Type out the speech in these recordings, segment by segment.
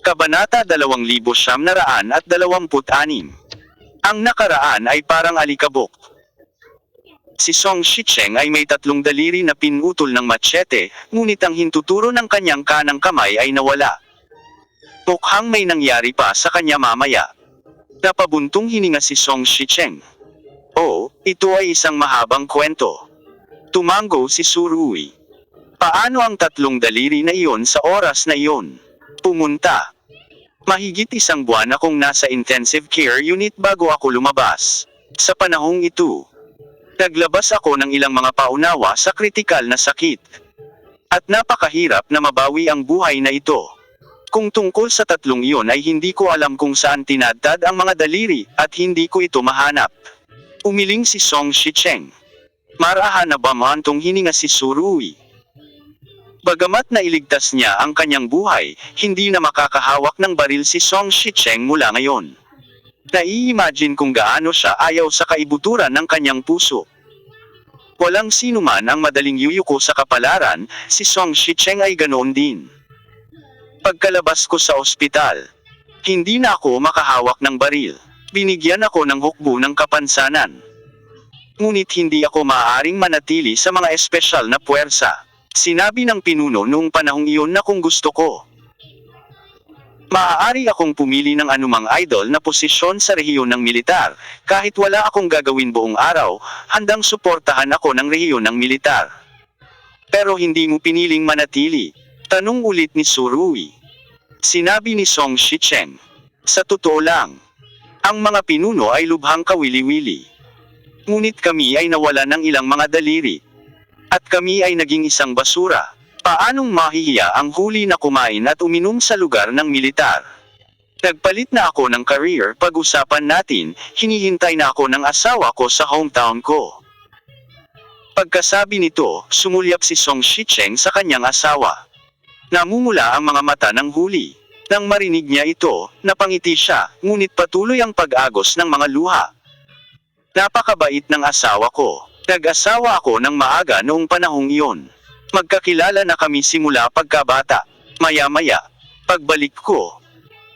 Kabanata 2926. Ang nakaraan ay parang alikabok. Si Song Shicheng ay may 3 daliri na pinutol ng matsyete, ngunit ang hintuturo ng kanyang kanang kamay ay nawala. Mukhang may nangyari pa sa kanya mamaya. Napabuntong hininga si Song Shicheng. Oh, ito ay isang mahabang kwento. Tumango si Surui. Paano ang 3 daliri na iyon sa oras na iyon? Pumunta. Mahigit 1 buwan akong nasa intensive care unit bago ako lumabas. Sa panahong ito, naglabas ako ng ilang mga paunawa sa kritikal na sakit. At napakahirap na mabawi ang buhay na ito. Kung tungkol sa 3 iyon ay hindi ko alam kung saan tinadtad ang mga daliri at hindi ko ito mahanap. Umiling si Song Shicheng. Marahan na bamantong hininga si Surui. Bagamat nailigtas niya ang kanyang buhay, hindi na makakahawak ng baril si Song Shicheng mula ngayon. Nai-imagine kung gaano siya ayaw sa kaibuturan ng kanyang puso. Walang sino man ang madaling yuyuko sa kapalaran, si Song Shicheng ay ganoon din. Pagkalabas ko sa ospital, hindi na ako makahawak ng baril. Binigyan ako ng hukbo ng kapansanan. Ngunit hindi ako maaaring manatili sa mga espesyal na puwersa. Sinabi ng pinuno noong panahong iyon na kung gusto ko, maaari akong pumili ng anumang idol na posisyon sa rehiyon ng militar, kahit wala akong gagawin buong araw, handang suportahan ako ng rehiyon ng militar. Pero hindi mo piniling manatili. Tanong ulit ni Surui. Sinabi ni Song Shicheng. Sa totoo lang, ang mga pinuno ay lubhang kawili-wili. Ngunit kami ay nawala ng ilang mga daliri. At kami ay naging isang basura. Paanong mahihiya ang huli na kumain at uminom sa lugar ng militar? Nagpalit na ako ng career, pag-usapan natin, hinihintay na ako ng asawa ko sa hometown ko. Pagkasabi nito, sumulyap si Song Shicheng sa kanyang asawa. Namumula ang mga mata ng huli. Nang marinig niya ito, napangiti siya, ngunit patuloy ang pag-agos ng mga luha. Napakabait ng asawa ko. Nag-asawa ako ng maaga noong panahong iyon. Magkakilala na kami simula pagkabata. Maya-maya, pagbalik ko,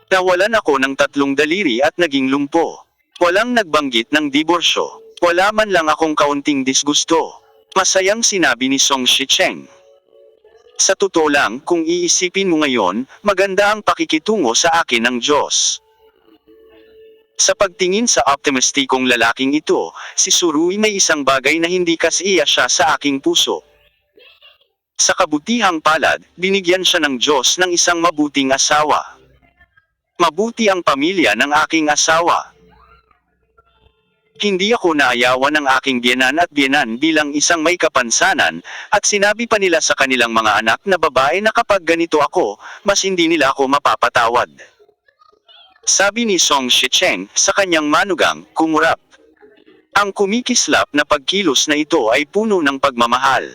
nawalan ako ng 3 daliri at naging lumpo. Walang nagbanggit ng diborsyo. Wala man lang akong kaunting disgusto. Masayang sinabi ni Song Shicheng. Sa totoo lang, kung iisipin mo ngayon, maganda ang pakikitungo sa akin ng Diyos. Sa pagtingin sa optimistikong lalaking ito, si Surui may isang bagay na hindi kasiya siya sa aking puso. Sa kabutihang palad, binigyan siya ng Diyos ng isang mabuting asawa. Mabuti ang pamilya ng aking asawa. Hindi ako naayawan ng aking biyenan at biyenan bilang isang may kapansanan, at sinabi pa nila sa kanilang mga anak na babae na kapag ganito ako, mas hindi nila ako mapapatawad. Sabi ni Song Shicheng sa kanyang manugang, kumurap. Ang kumikislap na pagkilos na ito ay puno ng pagmamahal.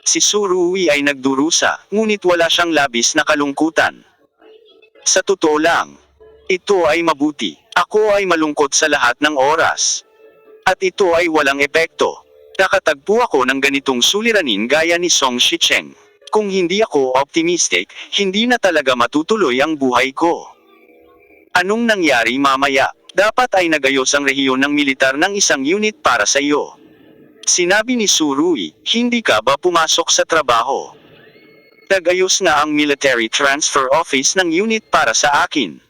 Si Surui ay nagdurusa, ngunit wala siyang labis na kalungkutan. Sa totoo lang, ito ay mabuti. Ako ay malungkot sa lahat ng oras. At ito ay walang epekto. Nakatagpo ako ng ganitong suliranin gaya ni Song Shicheng. Kung hindi ako optimistic, hindi na talaga matutuloy ang buhay ko. Anong nangyari mamaya? Dapat ay nagayos ang rehiyon ng militar ng isang unit para sa iyo. Sinabi ni Surui, hindi ka ba pumasok sa trabaho? Nagayos na ang military transfer office ng unit para sa akin.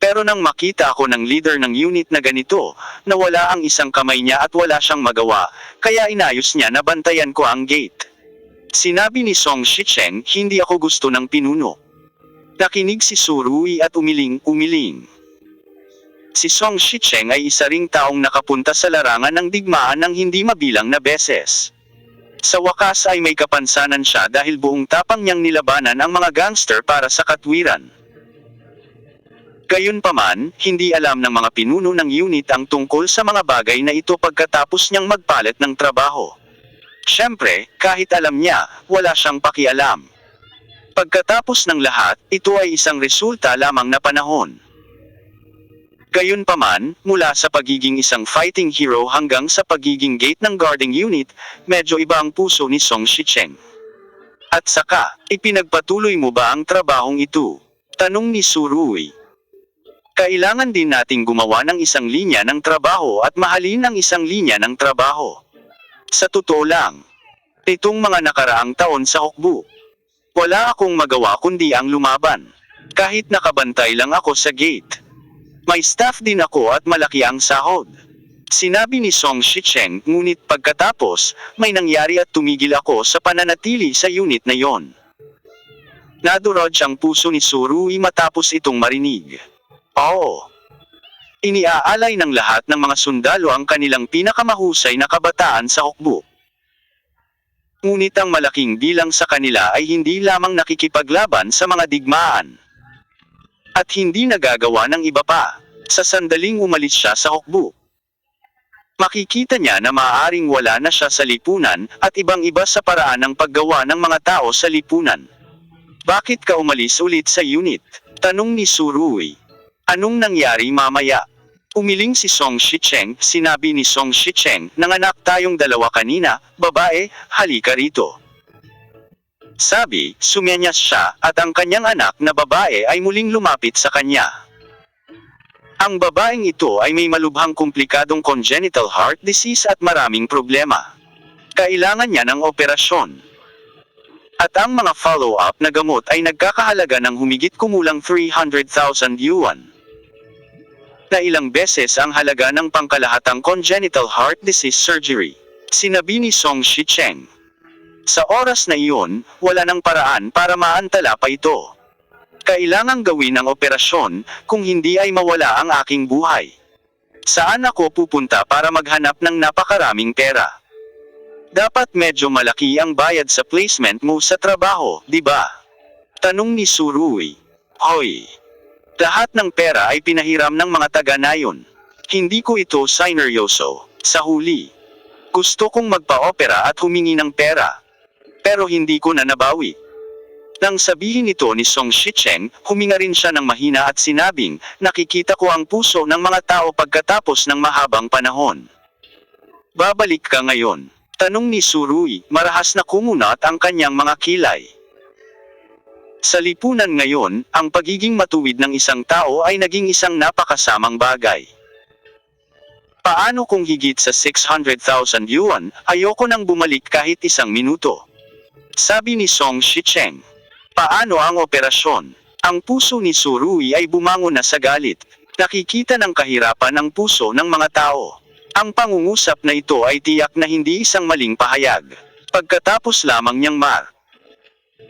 Pero nang makita ako ng leader ng unit na ganito, nawala ang isang kamay niya at wala siyang magawa, kaya inayos niya na bantayan ko ang gate. Sinabi ni Song Shicheng, hindi ako gusto ng pinuno. Nakinig si Surui at umiling. Si Song Shicheng ay isa ring taong nakapunta sa larangan ng digmaan ng hindi mabilang na beses. Sa wakas ay may kapansanan siya dahil buong tapang niyang nilabanan ang mga gangster para sa katwiran. Gayunpaman, hindi alam ng mga pinuno ng unit ang tungkol sa mga bagay na ito pagkatapos niyang magpalit ng trabaho. Siyempre, kahit alam niya, wala siyang pakialam. Pagkatapos ng lahat, ito ay isang resulta lamang na panahon. Gayunpaman, mula sa pagiging isang fighting hero hanggang sa pagiging gate ng guarding unit, medyo iba ang puso ni Song Shicheng. At saka, ipinagpatuloy mo ba ang trabahong ito? Tanong ni Surui. Kailangan din nating gumawa ng isang linya ng trabaho at mahalin ang isang linya ng trabaho. Sa totoo lang, itong mga nakaraang taon sa hukbo, wala akong magawa kundi ang lumaban. Kahit nakabantay lang ako sa gate. May staff din ako at malaki ang sahod. Sinabi ni Song Shicheng, ngunit pagkatapos, may nangyari at tumigil ako sa pananatili sa unit na yon. Nadurog ang puso ni Surui matapos itong marinig. Oo. Iniaalay ng lahat ng mga sundalo ang kanilang pinakamahusay na kabataan sa hukbo. Ngunit ang malaking bilang sa kanila ay hindi lamang nakikipaglaban sa mga digmaan. At hindi nagagawa ng iba pa. Sa sandaling umalis siya sa hukbo, makikita niya na maaaring wala na siya sa lipunan at ibang-iba sa paraan ng paggawa ng mga tao sa lipunan. Bakit ka umalis ulit sa unit? Tanong ni Surui. Anong nangyari mamaya? Umiling si Song Shicheng, sinabi ni Song Shicheng, nanganak tayong dalawa kanina, babae, halika rito. Sabi, sumenyas siya, at ang kanyang anak na babae ay muling lumapit sa kanya. Ang babaeng ito ay may malubhang komplikadong congenital heart disease at maraming problema. Kailangan niya ng operasyon. At ang mga follow-up na gamot ay nagkakahalaga ng humigit kumulang 300,000 yuan. Na ilang beses ang halaga ng pangkalahatang congenital heart disease surgery. Sinabi ni Song Shicheng. Sa oras na iyon, wala nang paraan para maantala pa ito. Kailangang gawin ang operasyon, kung hindi ay mawala ang aking buhay. Saan ako pupunta para maghanap ng napakaraming pera? Dapat medyo malaki ang bayad sa placement mo sa trabaho, di ba? Tanong ni Surui. Hoy! Lahat ng pera ay pinahiram ng mga taga-nayon. Hindi ko ito sineryoso. Sa huli, gusto kong magpa-opera at humingi ng pera. Pero hindi ko na nabawi. Nang sabihin ito ni Song Shicheng, huminga rin siya ng mahina at sinabing, nakikita ko ang puso ng mga tao pagkatapos ng mahabang panahon. Babalik ka ngayon? Tanong ni Surui, marahas na kumunat ang kanyang mga kilay. Sa lipunan ngayon, ang pagiging matuwid ng isang tao ay naging isang napakasamang bagay. Paano kung higit sa 600,000 yuan, ayoko nang bumalik kahit isang minuto? Sabi ni Song Shicheng. Paano ang operasyon? Ang puso ni Surui ay bumangon na sa galit. Nakikita ng kahirapan ng puso ng mga tao. Ang pangungusap na ito ay tiyak na hindi isang maling pahayag. Pagkatapos lamang niyang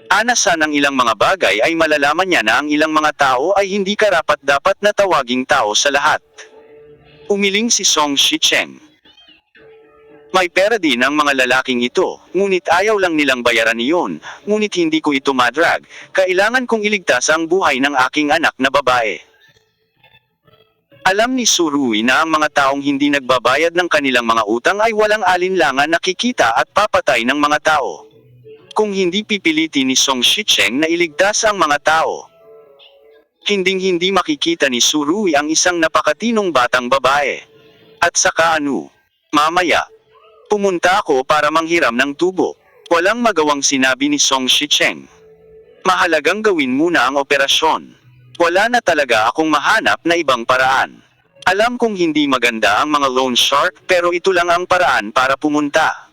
anasan ng ilang mga bagay ay malalaman niya na ang ilang mga tao ay hindi karapat-dapat na tawaging tao sa lahat. Umiling si Song Shicheng. May pera din ang mga lalaking ito, ngunit ayaw lang nilang bayaran iyon, ngunit hindi ko ito madrag, kailangan kong iligtas ang buhay ng aking anak na babae. Alam ni Surui na ang mga taong hindi nagbabayad ng kanilang mga utang ay walang alinlangan na kikita at papatay ng mga tao. Kung hindi pipilitin ni Song Shicheng na iligtas ang mga tao, hinding-hindi makikita ni Surui ang isang napakatinong batang babae. At saka mamaya, pumunta ako para manghiram ng tubo. Walang magawang sinabi ni Song Shicheng. Mahalagang gawin muna ang operasyon. Wala na talaga akong mahanap na ibang paraan. Alam kong hindi maganda ang mga loan shark pero ito lang ang paraan para pumunta.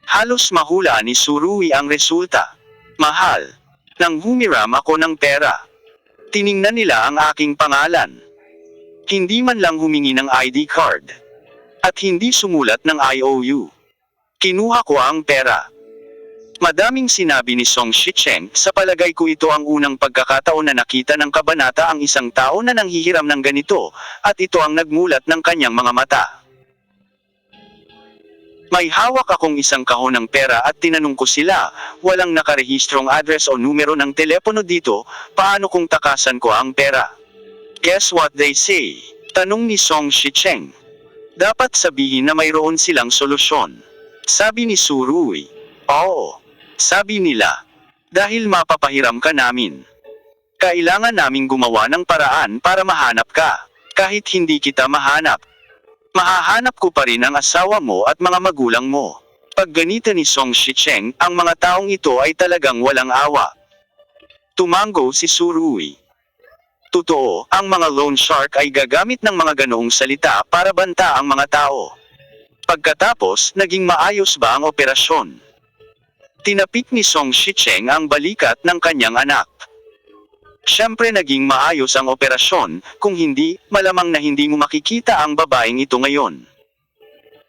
Halos mahula ni Surui ang resulta. Mahal. Nang humiram ako ng pera, tiningnan nila ang aking pangalan. Hindi man lang humingi ng ID card. At hindi sumulat ng IOU. Kinuha ko ang pera. Madaming sinabi ni Song Shicheng, sa palagay ko ito ang unang pagkakataon na nakita ng kabanata ang isang tao na nanghihiram ng ganito, at ito ang nagmulat ng kanyang mga mata. May hawak akong isang kahon ng pera at tinanong ko sila, walang nakarehistrong address o numero ng telepono dito, paano kung takasan ko ang pera? Guess what they say? Tanong ni Song Shicheng. Dapat sabihin na mayroon silang solusyon. Sabi ni Surui. Oo. Sabi nila. Dahil mapapahiram ka namin. Kailangan naming gumawa ng paraan para mahanap ka. Kahit hindi kita mahanap. Mahahanap ko pa rin ang asawa mo at mga magulang mo. Pag ganito ni Song Shicheng, ang mga taong ito ay talagang walang awa. Tumango si Surui. Totoo, ang mga loan shark ay gagamit ng mga ganoong salita para banta ang mga tao. Pagkatapos, naging maayos ba ang operasyon? Tinapik ni Song Shicheng ang balikat ng kanyang anak. Siyempre naging maayos ang operasyon, kung hindi, malamang na hindi mo makikita ang babaeng ito ngayon.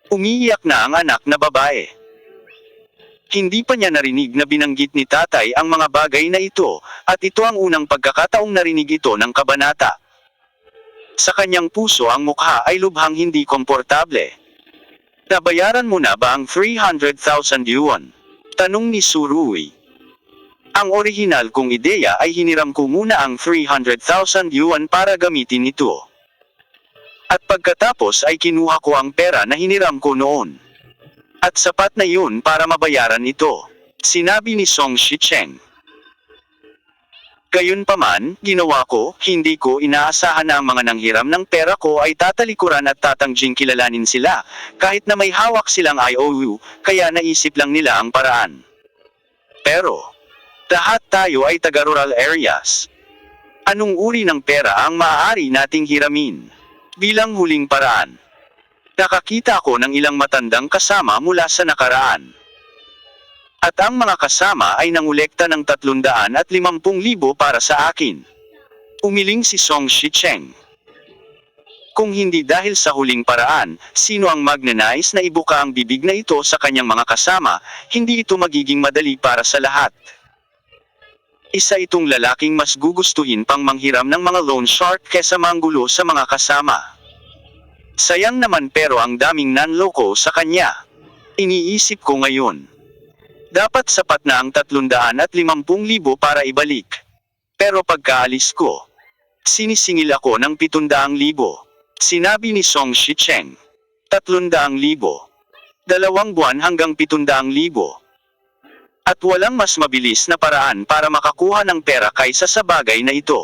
Umiiyak na ang anak na babae. Hindi pa niya narinig na binanggit ni tatay ang mga bagay na ito, at ito ang unang pagkakataong narinig ito ng kabanata. Sa kanyang puso ang mukha ay lubhang hindi komportable. Nabayaran mo na ba ang 300,000 yuan? Tanong ni Surui. Ang orihinal kong ideya ay hiniram ko muna ang 300,000 yuan para gamitin ito. At pagkatapos ay kinuha ko ang pera na hiniram ko noon. At sapat na yun para mabayaran ito, sinabi ni Song Shicheng. Gayunpaman, ginawa ko, hindi ko inaasahan na ang mga nanghiram ng pera ko ay tatalikuran at tatangjing kilalanin sila, kahit na may hawak silang IOU, kaya naisip lang nila ang paraan. Pero, lahat tayo ay taga-rural areas. Anong uri ng pera ang maaari nating hiramin? Bilang huling paraan, nakakita ako ng ilang matandang kasama mula sa nakaraan. At ang mga kasama ay nangolekta ng 350,000 para sa akin. Umiling si Song Shicheng. Kung hindi dahil sa huling paraan, sino ang magnanais na ibuka ang bibig na ito sa kanyang mga kasama, hindi ito magiging madali para sa lahat. Isa itong lalaking mas gugustuhin pang manghiram ng mga loan shark kesa manggulo sa mga kasama. Sayang naman pero ang daming nanloko sa kanya. Iniisip ko ngayon. Dapat sapat na ang 350,000 para ibalik. Pero pagkaalis ko, sinisingil ako ng 700,000. Sinabi ni Song Shicheng. 300,000. 2 buwan hanggang 700,000. At walang mas mabilis na paraan para makakuha ng pera kaysa sa bagay na ito.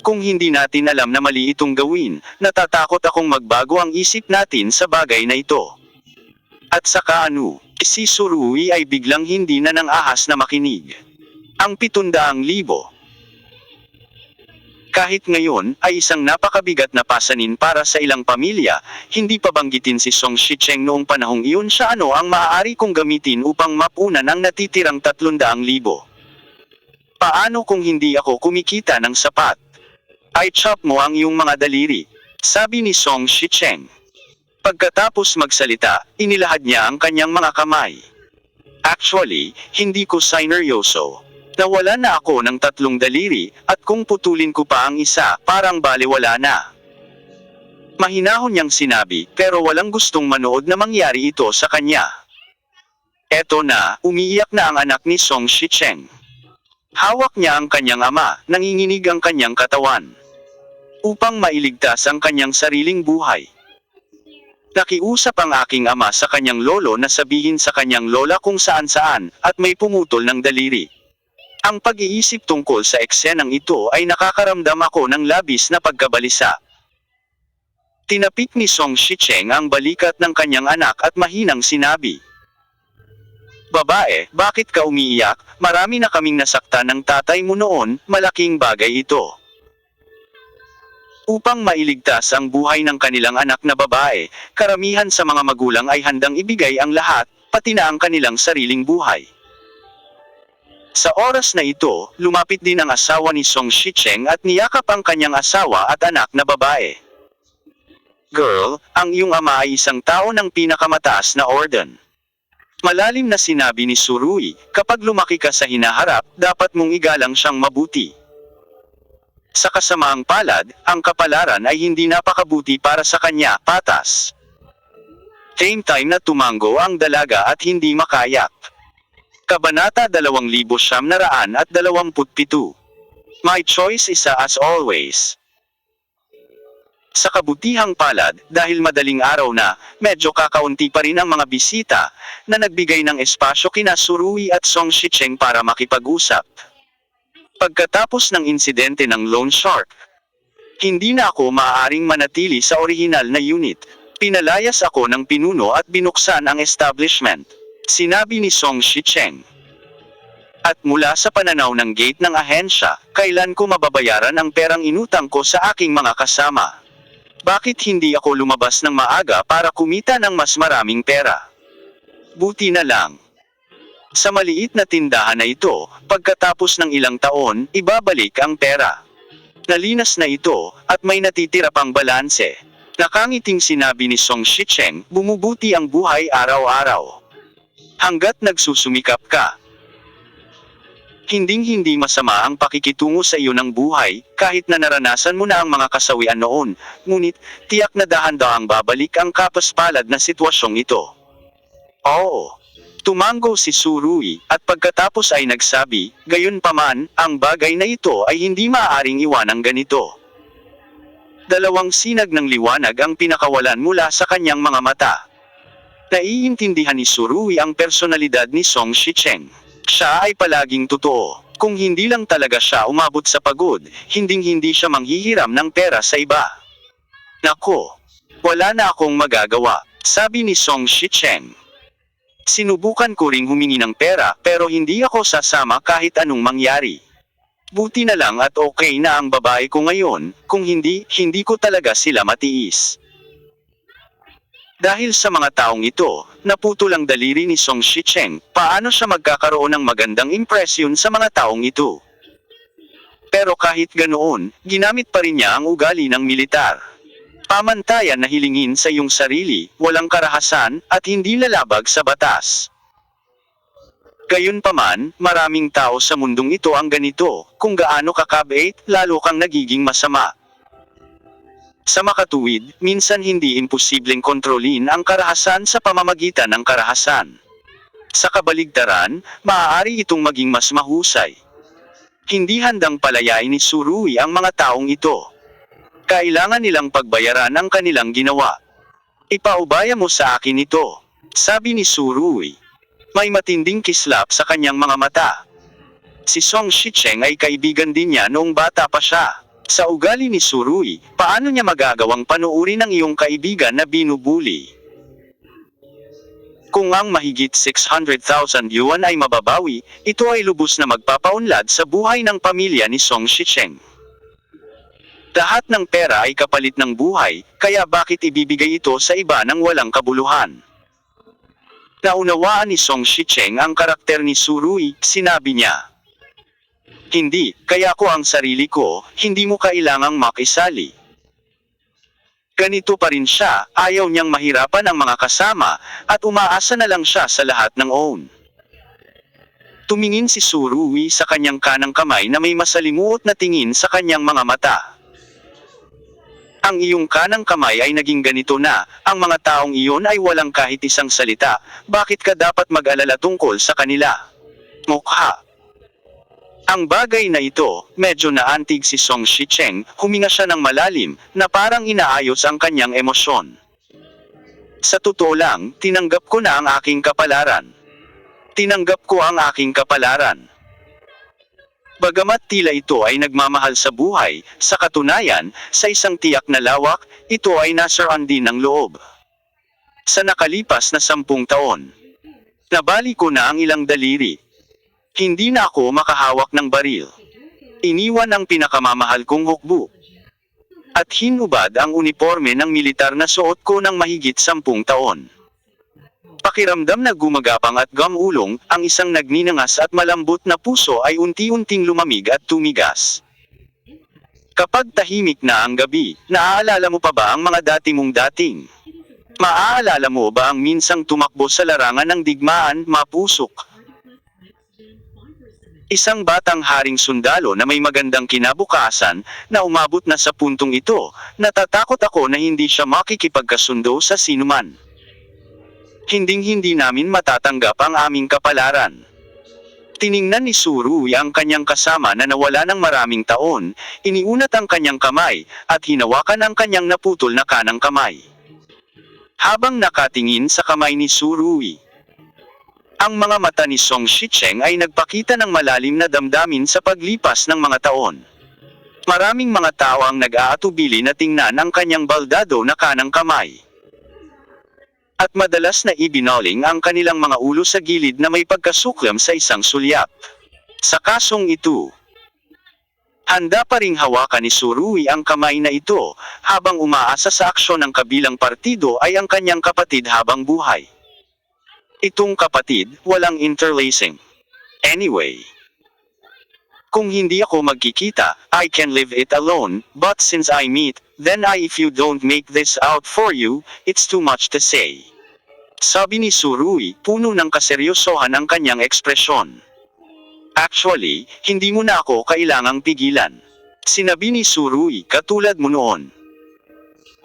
Kung hindi natin alam na mali itong gawin, natatakot akong magbago ang isip natin sa bagay na ito. At saka si Surui ay biglang hindi na nang ahas na makinig. Ang 700,000. Kahit ngayon ay isang napakabigat na pasanin para sa ilang pamilya, hindi pa banggitin si Song Shicheng noong panahong iyon siya ang maaari kong gamitin upang mapunan ang natitirang 300,000. Paano kung hindi ako kumikita ng sapat? I-chop mo ang iyong mga daliri, sabi ni Song Shicheng. Pagkatapos magsalita, inilahad niya ang kanyang mga kamay. Actually, hindi ko sineryoso. Nawalan na ako ng 3 daliri, at kung putulin ko pa ang isa, parang baliwala na. Mahinahon niyang sinabi, pero walang gustong manood na mangyari ito sa kanya. Eto na, umiiyak na ang anak ni Song Shicheng. Hawak niya ang kanyang ama, nanginginig ang kanyang katawan. Upang mailigtas ang kanyang sariling buhay. Nakiusap ang aking ama sa kanyang lolo na sabihin sa kanyang lola kung saan-saan, at may pumutol ng daliri. Ang pag-iisip tungkol sa eksenang ito ay nakakaramdam ako ng labis na pagkabalisa. Tinapik ni Song Shicheng ang balikat ng kanyang anak at mahinang sinabi. Babae, bakit ka umiiyak? Marami na kaming nasaktan ng tatay mo noon, malaking bagay ito. Upang mailigtas ang buhay ng kanilang anak na babae, karamihan sa mga magulang ay handang ibigay ang lahat, pati na ang kanilang sariling buhay. Sa oras na ito, lumapit din ang asawa ni Song Shicheng at niyakap ang kanyang asawa at anak na babae. Girl, ang iyong ama ay isang tao ng pinakamataas na orden. Malalim na sinabi ni Surui, kapag lumaki ka sa hinaharap, dapat mong igalang siyang mabuti. Sa kasamaang palad, ang kapalaran ay hindi napakabuti para sa kanya, patas. Same time na tumango ang dalaga at hindi makayak. Kabanata 2927. My choice isa as always. Sa kabutihang palad, dahil madaling araw na, medyo kakaunti pa rin ang mga bisita, na nagbigay ng espasyo kina Surui at Song Shicheng para makipag-usap. Pagkatapos ng insidente ng loan shark, hindi na ako maaaring manatili sa orihinal na unit. Pinalayas ako ng pinuno at binuksan ang establishment. Sinabi ni Song Shicheng. At mula sa pananaw ng gate ng ahensya, kailan ko mababayaran ang perang inutang ko sa aking mga kasama? Bakit hindi ako lumabas ng maaga para kumita ng mas maraming pera? Buti na lang. Sa maliit na tindahan na ito, pagkatapos ng ilang taon, ibabalik ang pera. Nalinas na ito, at may natitira pang balanse. Nakangiting sinabi ni Song Shicheng, bumubuti ang buhay araw-araw. Hanggat nagsusumikap ka. Hinding-hindi masama ang pakikitungo sa iyo ng buhay, kahit na naranasan mo na ang mga kasawian noon, ngunit, tiyak na dahan-dahang babalik ang kapaspalad na sitwasyong ito. Oo. Tumango si Surui, at pagkatapos ay nagsabi, gayunpaman, ang bagay na ito ay hindi maaaring iwanang ganito. Dalawang sinag ng liwanag ang pinakawalan mula sa kanyang mga mata. Naiintindihan ni Surui ang personalidad ni Song Shicheng. Siya ay palaging totoo. Kung hindi lang talaga siya umabot sa pagod, hinding-hindi siya manghihiram ng pera sa iba. Nako, wala na akong magagawa, sabi ni Song Shicheng. Sinubukan ko ring humingi ng pera pero hindi ako sasama kahit anong mangyari. Buti na lang at okay na ang babae ko ngayon, kung hindi, hindi ko talaga sila matiis. Dahil sa mga taong ito, naputol ang daliri ni Song Shicheng, paano siya magkakaroon ng magandang impresyon sa mga taong ito. Pero kahit ganoon, ginamit pa rin niya ang ugali ng militar. Pamantayan na hilingin sa iyong sarili, walang karahasan, at hindi lalabag sa batas. Gayunpaman, maraming tao sa mundong ito ang ganito, kung gaano kakabait, lalo kang nagiging masama. Sa makatuwid, minsan hindi imposibleng kontrolin ang karahasan sa pamamagitan ng karahasan. Sa kabaligtaran, maaari itong maging mas mahusay. Hindi handang palayain ni Surui ang mga taong ito. Kailangan nilang pagbayaran ang kanilang ginawa. Ipaubaya mo sa akin ito, sabi ni Surui. May matinding kislap sa kanyang mga mata. Si Song Shicheng ay kaibigan din niya noong bata pa siya. Sa ugali ni Surui, paano niya magagawang panuurin ang iyong kaibigan na binubuli? Kung ang mahigit 600,000 yuan ay mababawi, ito ay lubos na magpapaunlad sa buhay ng pamilya ni Song Shicheng. Lahat ng pera ay kapalit ng buhay, kaya bakit ibibigay ito sa iba ng walang kabuluhan? Naunawaan ni Song Shicheng ang karakter ni Surui, sinabi niya. Hindi, kaya ko ang sarili ko, hindi mo kailangang makisali. Ganito pa rin siya, ayaw niyang mahirapan ang mga kasama, at umaasa na lang siya sa lahat ng own. Tumingin si Surui sa kanyang kanang kamay na may masalimuot na tingin sa kanyang mga mata. Ang iyong kanang kamay ay naging ganito na, ang mga taong iyon ay walang kahit isang salita, bakit ka dapat mag-alala tungkol sa kanila? Mukha. Ang bagay na ito, medyo naantig si Song Shicheng, huminga siya ng malalim, na parang inaayos ang kanyang emosyon. Sa totoo lang, tinanggap ko na ang aking kapalaran. Tinanggap ko ang aking kapalaran. Bagamat tila ito ay nagmamahal sa buhay, sa katunayan, sa isang tiyak na lawak, ito ay nasaraan din ng loob. Sa nakalipas na 10 taon, nabali ko na ang ilang daliri. Hindi na ako makahawak ng baril. Iniwan ang pinakamamahal kong hukbo. At hinubad ang uniforme ng militar na suot ko ng mahigit 10 taon. Pakiramdam na gumagapang at gamulong, ang isang nagninangas at malambot na puso ay unti-unting lumamig at tumigas. Kapag tahimik na ang gabi, naaalala mo pa ba ang mga dati mong dating? Maaalala mo ba ang minsang tumakbo sa larangan ng digmaan, mapusok? Isang batang haring sundalo na may magandang kinabukasan, na umabot na sa puntong ito, natatakot ako na hindi siya makikipagkasundo sa sinuman. Hinding-hindi namin matatanggap ang aming kapalaran. Tiningnan ni Surui ang kanyang kasama na nawala ng maraming taon, iniunat ang kanyang kamay, at hinawakan ang kanyang naputol na kanang kamay. Habang nakatingin sa kamay ni Surui, ang mga mata ni Song Shicheng ay nagpakita ng malalim na damdamin sa paglipas ng mga taon. Maraming mga tao ang nag-aatubili na tingnan ang kanyang baldado na kanang kamay. at madalas na ibinoling ang kanilang mga ulo sa gilid na may pagkasuklam sa isang sulyap. Sa kasong ito, handa pa ring hawakan ni Surui ang kamay na ito, habang umaasa sa aksyon ng kabilang partido ay ang kanyang kapatid habang buhay. Itong kapatid, walang interlacing. Anyway, kung hindi ako magkikita, I can live it alone, but since I meet, then if you don't make this out for you, it's too much to say. Sabi ni Surui, puno ng kaseryosohan ang kanyang ekspresyon. Actually, hindi mo na ako kailangang pigilan. Sinabi ni Surui, katulad mo noon.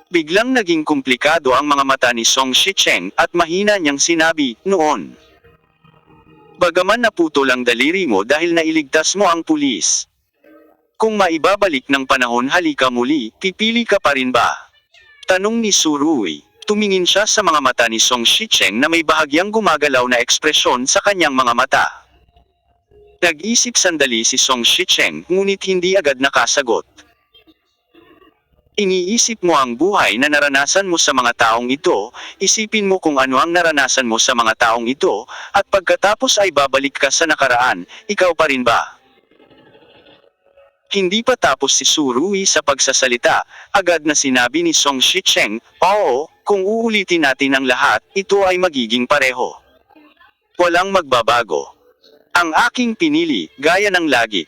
Biglang naging komplikado ang mga mata ni Song Shicheng at mahina niyang sinabi, noon. Bagaman naputol ang daliri mo dahil nailigtas mo ang pulis. Kung maibabalik ng panahon halika muli, pipili ka pa rin ba? Tanong ni Surui. Tumingin siya sa mga mata ni Song Shicheng na may bahagyang gumagalaw na ekspresyon sa kanyang mga mata. Nag-isip sandali si Song Shicheng, ngunit hindi agad nakasagot. Iniisip mo ang buhay na naranasan mo sa mga taong ito, isipin mo kung ano ang naranasan mo sa mga taong ito, at pagkatapos ay babalik ka sa nakaraan, ikaw pa rin ba? Hindi pa tapos si Surui sa pagsasalita, agad na sinabi ni Song Shicheng, oo, kung uulitin natin ang lahat, ito ay magiging pareho. Walang magbabago. Ang aking pinili, gaya ng lagi.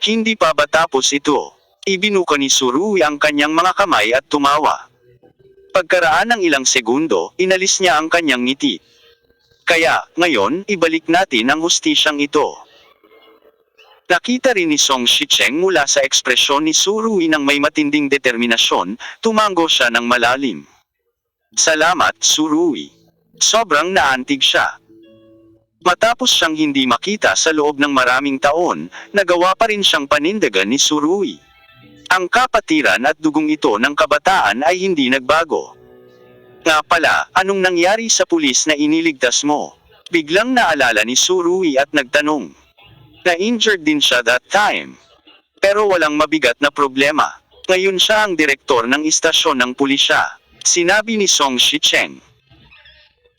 Hindi pa ba tapos ito? Ibinuka ni Surui ang kanyang mga kamay at tumawa. Pagkaraan ng ilang segundo, inalis niya ang kanyang ngiti. Kaya, ngayon, ibalik natin ang hustisyang ito. Nakita rin ni Song Shicheng mula sa ekspresyon ni Surui ng may matinding determinasyon, tumango siya ng malalim. Salamat, Surui. Sobrang naantig siya. Matapos siyang hindi makita sa loob ng maraming taon, nagawa pa rin siyang panindigan ni Surui. Ang kapatiran at dugong ito ng kabataan ay hindi nagbago. Nga pala, anong nangyari sa pulis na iniligtas mo? Biglang naalala ni Surui at nagtanong. Na-injured din siya that time. Pero walang mabigat na problema. Ngayon siya ang direktor ng istasyon ng pulisya. Sinabi ni Song Shicheng.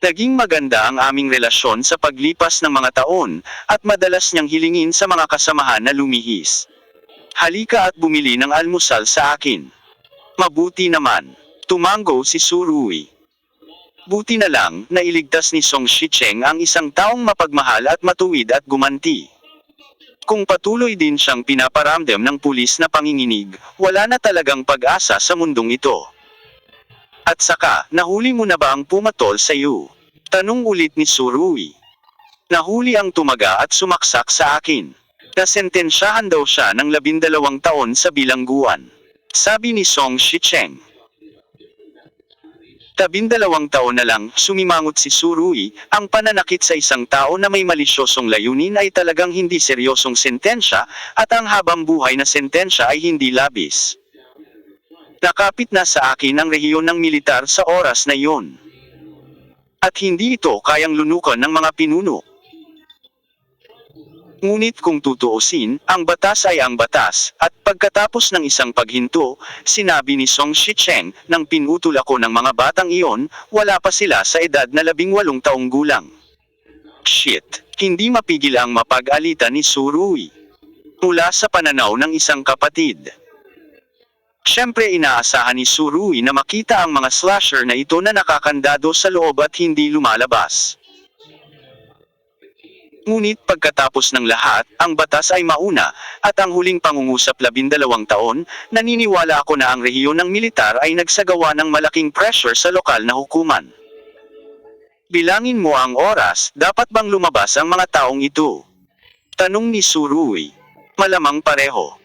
Naging maganda ang aming relasyon sa paglipas ng mga taon, at madalas niyang hilingin sa mga kasamahan na lumihis. Halika at bumili ng almusal sa akin. Mabuti naman. Tumango si Surui. Buti na lang, nailigtas ni Song Shicheng ang isang taong mapagmahal at matuwid at gumanti. Kung patuloy din siyang pinaparamdam ng pulis na panginginig, wala na talagang pag-asa sa mundong ito. At saka, nahuli mo na ba ang pumatol sa iyo? Tanong ulit ni Surui. Nahuli ang tumaga at sumaksak sa akin. Nasentensyahan daw siya ng 12 taon sa bilangguan. Sabi ni Song Shicheng. 12 taon na lang, sumimangot si Surui, ang pananakit sa isang tao na may malisyosong layunin ay talagang hindi seryosong sentensya, at ang habang buhay na sentensya ay hindi labis. Nakapit na sa akin ang rehiyon ng militar sa oras na iyon. At hindi ito kayang lunukan ng mga pinuno. Ngunit kung tutuusin, ang batas ay ang batas, at pagkatapos ng isang paghinto, sinabi ni Song Shicheng, nang pinutol ako ng mga batang iyon, wala pa sila sa edad na 18 taong gulang. Shit, hindi mapigil ang mapag-alita ni Surui. Mula sa pananaw ng isang kapatid. Siyempre inaasahan ni Surui na makita ang mga slasher na ito na nakakandado sa loob at hindi lumalabas. Ngunit pagkatapos ng lahat, ang batas ay mauna, at ang huling pangungusap 12 taon, naniniwala ako na ang rehiyon ng militar ay nagsagawa ng malaking pressure sa lokal na hukuman. Bilangin mo ang oras, dapat bang lumabas ang mga taong ito? Tanong ni Surui. Malamang pareho.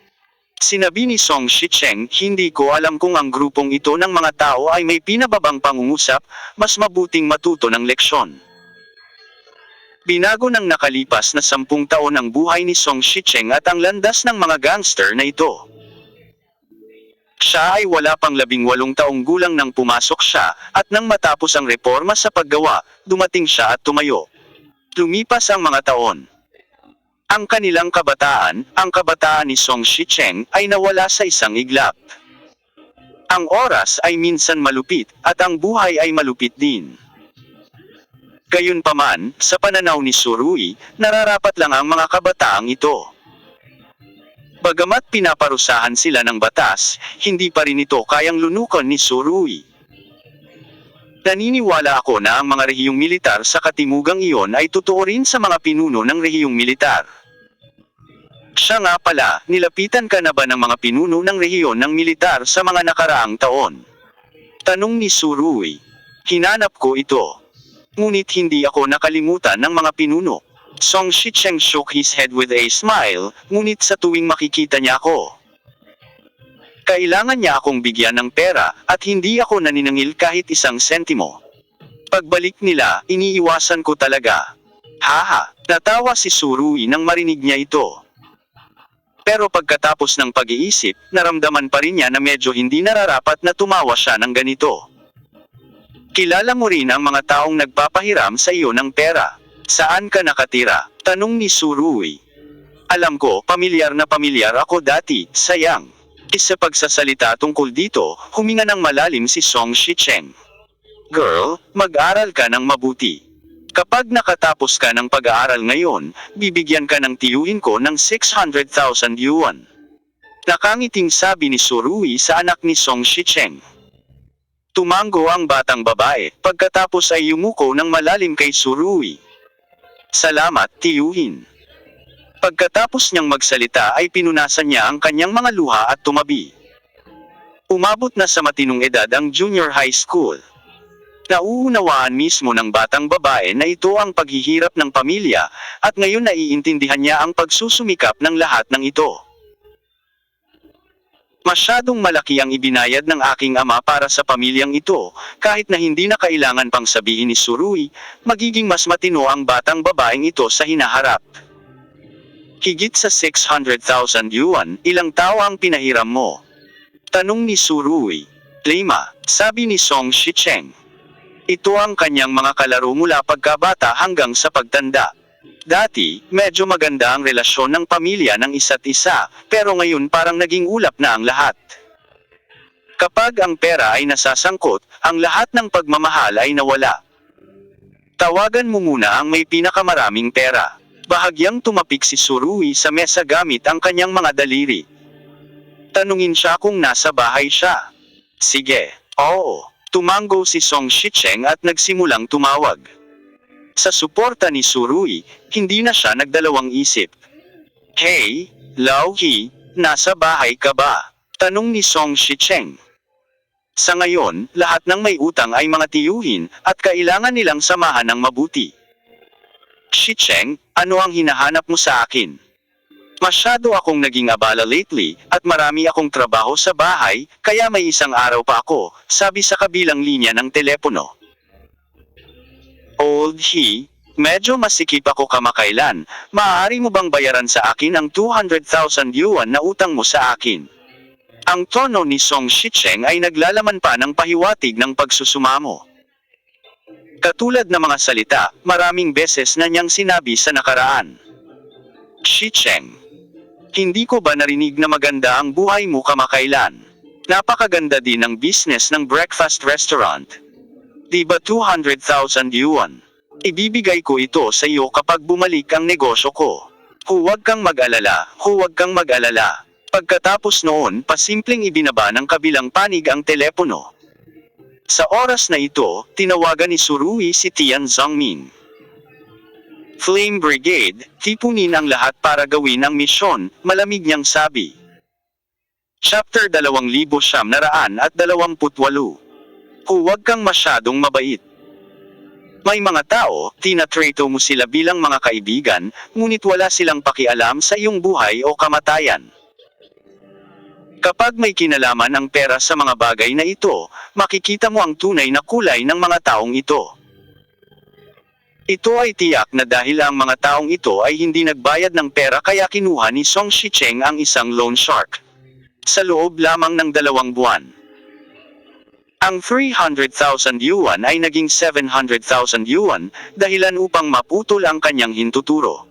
Sinabi ni Song Shicheng, hindi ko alam kung ang grupong ito ng mga tao ay may pinababang pangungusap, mas mabuting matuto ng leksyon. Binago ng nakalipas na 10 taon ang buhay ni Song Shicheng at ang landas ng mga gangster na ito. Siya ay wala pang 18 taong gulang nang pumasok siya, at nang matapos ang reforma sa paggawa, dumating siya at tumayo. Lumipas ang mga taon. Ang kanilang kabataan, ang kabataan ni Song Shicheng, ay nawala sa isang iglap. Ang oras ay minsan malupit, at ang buhay ay malupit din. Gayunpaman, sa pananaw ni Surui, nararapat lang ang mga kabataang ito. Bagamat pinaparusahan sila ng batas, hindi pa rin ito kayang lunukan ni Surui. Naniniwala ako na ang mga rehiyong militar sa katimugang iyon ay totoo rin sa mga pinuno ng rehiyong militar. Siya nga pala, nilapitan ka na ba ng mga pinuno ng rehiyon ng militar sa mga nakaraang taon? Tanong ni Surui. Hinanap ko ito. Ngunit hindi ako nakalimutan ng mga pinuno. Song Shicheng shook his head with a smile, ngunit sa tuwing makikita niya ako, kailangan niya akong bigyan ng pera, at hindi ako naniningil kahit isang sentimo. Pagbalik nila, iniiwasan ko talaga. Haha, natawa si Surui nang marinig niya ito. Pero pagkatapos ng pag-iisip, naramdaman pa rin niya na medyo hindi nararapat na tumawa siya ng ganito. Kilala mo rin ang mga taong nagpapahiram sa iyo ng pera. Saan ka nakatira? Tanong ni Surui. Alam ko, pamilyar na pamilyar ako dati, sayang. Sa pagsasalita tungkol dito, huminga ng malalim si Song Shicheng. Girl, mag-aral ka ng mabuti. Kapag nakatapos ka ng pag-aaral ngayon, bibigyan ka ng tiyuhin ko ng 600,000 yuan. Nakangiting sabi ni Surui sa anak ni Song Shicheng. Tumango ang batang babae, pagkatapos ay yumuko ng malalim kay Surui. Salamat, tiyuhin. Pagkatapos niyang magsalita ay pinunasan niya ang kanyang mga luha at tumabi. Umabot na sa matinong edad ang junior high school. Nauunawaan mismo ng batang babae na ito ang paghihirap ng pamilya, at ngayon naiintindihan niya ang pagsusumikap ng lahat ng ito. Masyadong malaki ang ibinayad ng aking ama para sa pamilyang ito, kahit na hindi na kailangan pang sabihin ni Surui, magiging mas matino ang batang babaeng ito sa hinaharap. Higit sa 600,000 yuan, ilang tao ang pinahiram mo? Tanong ni Surui. 5, sabi ni Song Shicheng. Ito ang kanyang mga kalaro mula pagkabata hanggang sa pagtanda. Dati, medyo maganda ang relasyon ng pamilya ng isa't isa, pero ngayon parang naging ulap na ang lahat. Kapag ang pera ay nasasangkot, ang lahat ng pagmamahal ay nawala. Tawagan mo muna ang may pinakamaraming pera. Bahagyang tumapik si Surui sa mesa gamit ang kanyang mga daliri. Tanungin siya kung nasa bahay siya. Sige, oo. Tumango si Song Shicheng at nagsimulang tumawag. Sa suporta ni Surui, hindi na siya nagdalawang isip. Hey, Lao He, nasa bahay ka ba? Tanong ni Song Shicheng. Sa ngayon, lahat ng may utang ay mga tiyuhin, at kailangan nilang samahan ng mabuti. Shicheng, ano ang hinahanap mo sa akin? Masyado akong naging abala lately, at marami akong trabaho sa bahay, kaya may isang araw pa ako, sabi sa kabilang linya ng telepono. Old He, medyo masikip ako kamakailan, maaari mo bang bayaran sa akin ang 200,000 yuan na utang mo sa akin? Ang tono ni Song Shicheng ay naglalaman pa ng pahiwatig ng pagsusumamo. Katulad ng mga salita, maraming beses na niyang sinabi sa nakaraan. Shicheng, hindi ko ba narinig na maganda ang buhay mo kamakailan? Napakaganda din ang business ng breakfast restaurant. Diba 200,000 yuan? Ibibigay ko ito sa iyo kapag bumalik ang negosyo ko. Huwag kang mag-alala, huwag kang mag-alala. Pagkatapos noon, pasimpleng ibinaba ng kabilang panig ang telepono. Sa oras na ito, tinawagan ni Surui si Tian Zongmin. Flame Brigade, tipunin ang lahat para gawin ang misyon, malamig niyang sabi. Chapter 2928. Huwag kang masyadong mabait. May mga tao, tinatrato mo sila bilang mga kaibigan, ngunit wala silang pakialam sa iyong buhay o kamatayan. Kapag may kinalaman ang pera sa mga bagay na ito, makikita mo ang tunay na kulay ng mga taong ito. Ito ay tiyak na dahil ang mga taong ito ay hindi nagbayad ng pera kaya kinuha ni Song Shicheng ang isang loan shark. Sa loob lamang ng 2 buwan. Ang 300,000 yuan ay naging 700,000 yuan, dahilan upang maputol ang kanyang hintuturo.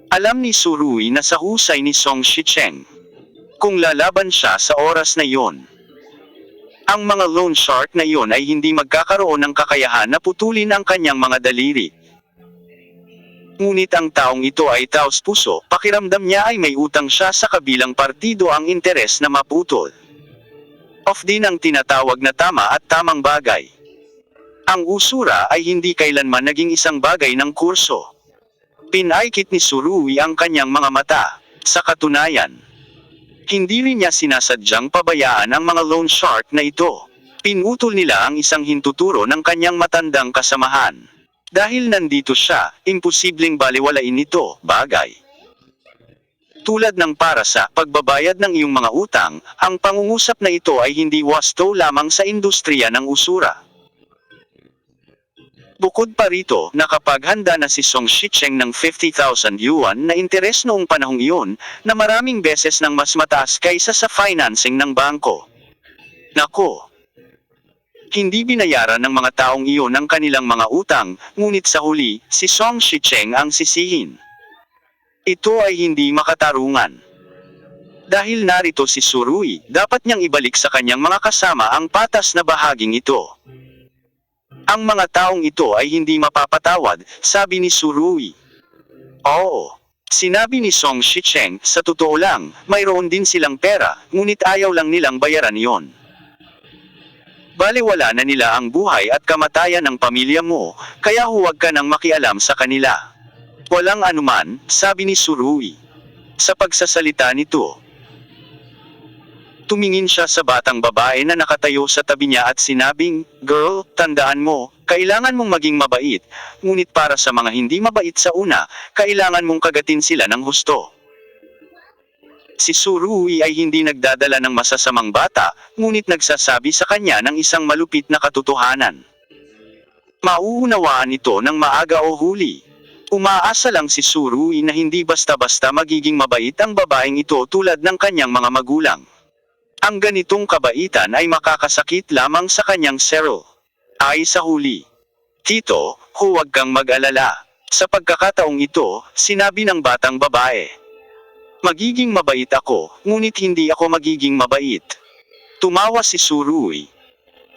Alam ni Surui na sa husay ni Song Shicheng. Kung lalaban siya sa oras na iyon, Ang mga loan shark na iyon ay hindi magkakaroon ng kakayahan na putulin ang kanyang mga daliri. Ngunit ang taong ito ay taos puso, pakiramdam niya ay may utang siya sa kabilang partido ang interes na maputol. Off din ang tinatawag na tama at tamang bagay. Ang usura ay hindi kailanman naging isang bagay ng kurso. Pinaikit ni Tsurugi ang kanyang mga mata. Sa katunayan, hindi rin niya sinasadyang pabayaan ang mga loan shark na ito. Pinutol nila ang isang hintuturo ng kanyang matandang kasamahan. Dahil nandito siya, imposibleng baliwalain ito, bagay. Tulad ng para sa pagbabayad ng iyong mga utang, ang pangungusap na ito ay hindi wasto lamang sa industriya ng usura. Bukod pa rito, nakapaghanda na si Song Shicheng ng 50,000 yuan na interes noong panahong iyon, na maraming beses nang mas mataas kaysa sa financing ng bangko. Nako! Hindi binayaran ng mga taong iyon ang kanilang mga utang, ngunit sa huli, si Song Shicheng ang sisihin. Ito ay hindi makatarungan. Dahil narito si Tsurugi, dapat niyang ibalik sa kanyang mga kasama ang patas na bahaging ito. Ang mga taong ito ay hindi mapapatawad, sabi ni Tsurugi. Oo. Sinabi ni Song Shicheng, sa totoo lang, mayroon din silang pera, ngunit ayaw lang nilang bayaran iyon. Balewala na nila ang buhay at kamatayan ng pamilya mo, kaya huwag ka nang makialam sa kanila. Walang anuman, sabi ni Tsurugi. Sa pagsasalita nito, tumingin siya sa batang babae na nakatayo sa tabi niya at sinabing, "Girl, tandaan mo, kailangan mong maging mabait, ngunit para sa mga hindi mabait sa una, kailangan mong kagatin sila ng husto." Si Tsurugi ay hindi nagdadala ng masasamang bata, ngunit nagsasabi sa kanya ng isang malupit na katotohanan. Mauunawaan ito ng maaga o huli. Umaasa lang si Tsurugi na hindi basta-basta magiging mabait ang babaeng ito tulad ng kanyang mga magulang. Ang ganitong kabaitan ay makakasakit lamang sa kanyang sero. Ay sa huli. Tito, huwag kang mag-alala. Sa pagkakataong ito, sinabi ng batang babae. Magiging mabait ako, ngunit hindi ako magiging mabait. Tumawa si Tsurugi.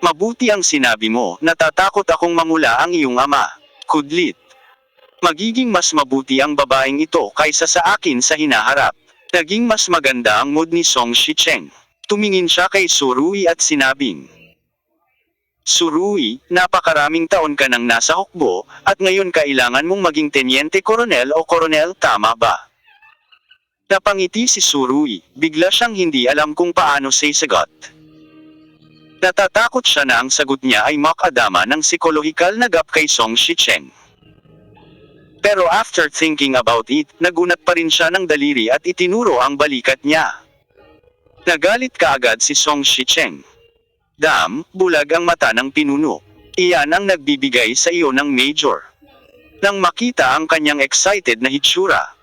Mabuti ang sinabi mo, natatakot akong mamula ang iyong ama. Kudlit. Magiging mas mabuti ang babaeng ito kaysa sa akin sa hinaharap. Naging mas maganda ang mood ni Song Shicheng. Tumingin siya kay Tsurugi at sinabing, "Tsurugi, napakaraming taon ka nang nasa hukbo, at ngayon kailangan mong maging tenyente koronel o koronel, tama ba?" Napangiti si Tsurugi, bigla siyang hindi alam kung paano sasagot. Natatakot siya na ang sagot niya ay makadama ng psikolohikal na gap kay Song Shicheng. Pero after thinking about it, nagunat pa rin siya ng daliri at itinuro ang balikat niya. Nagalit kaagad si Song Shicheng. Bulag ang mata ng pinuno. Iyan ang nagbibigay sa iyo ng major. Nang makita ang kanyang excited na hitsura,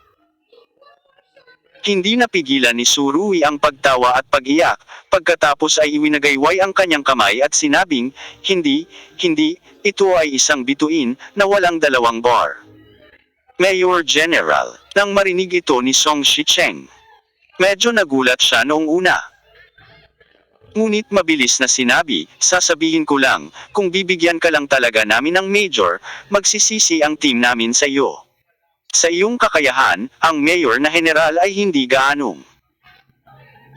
hindi napigilan ni Tsurugi ang pagtawa at pag-iyak, pagkatapos ay iwinagayway ang kanyang kamay at sinabing, hindi, ito ay isang bituin, na walang dalawang bar. Mayor General, nang marinig ito ni Song Shicheng. Medyo nagulat siya noong una. Ngunit mabilis na sinabi, sasabihin ko lang, kung bibigyan ka lang talaga namin ng major, magsisisi ang team namin sa iyo. Sa iyong kakayahan, ang mayor na general ay hindi gaanong.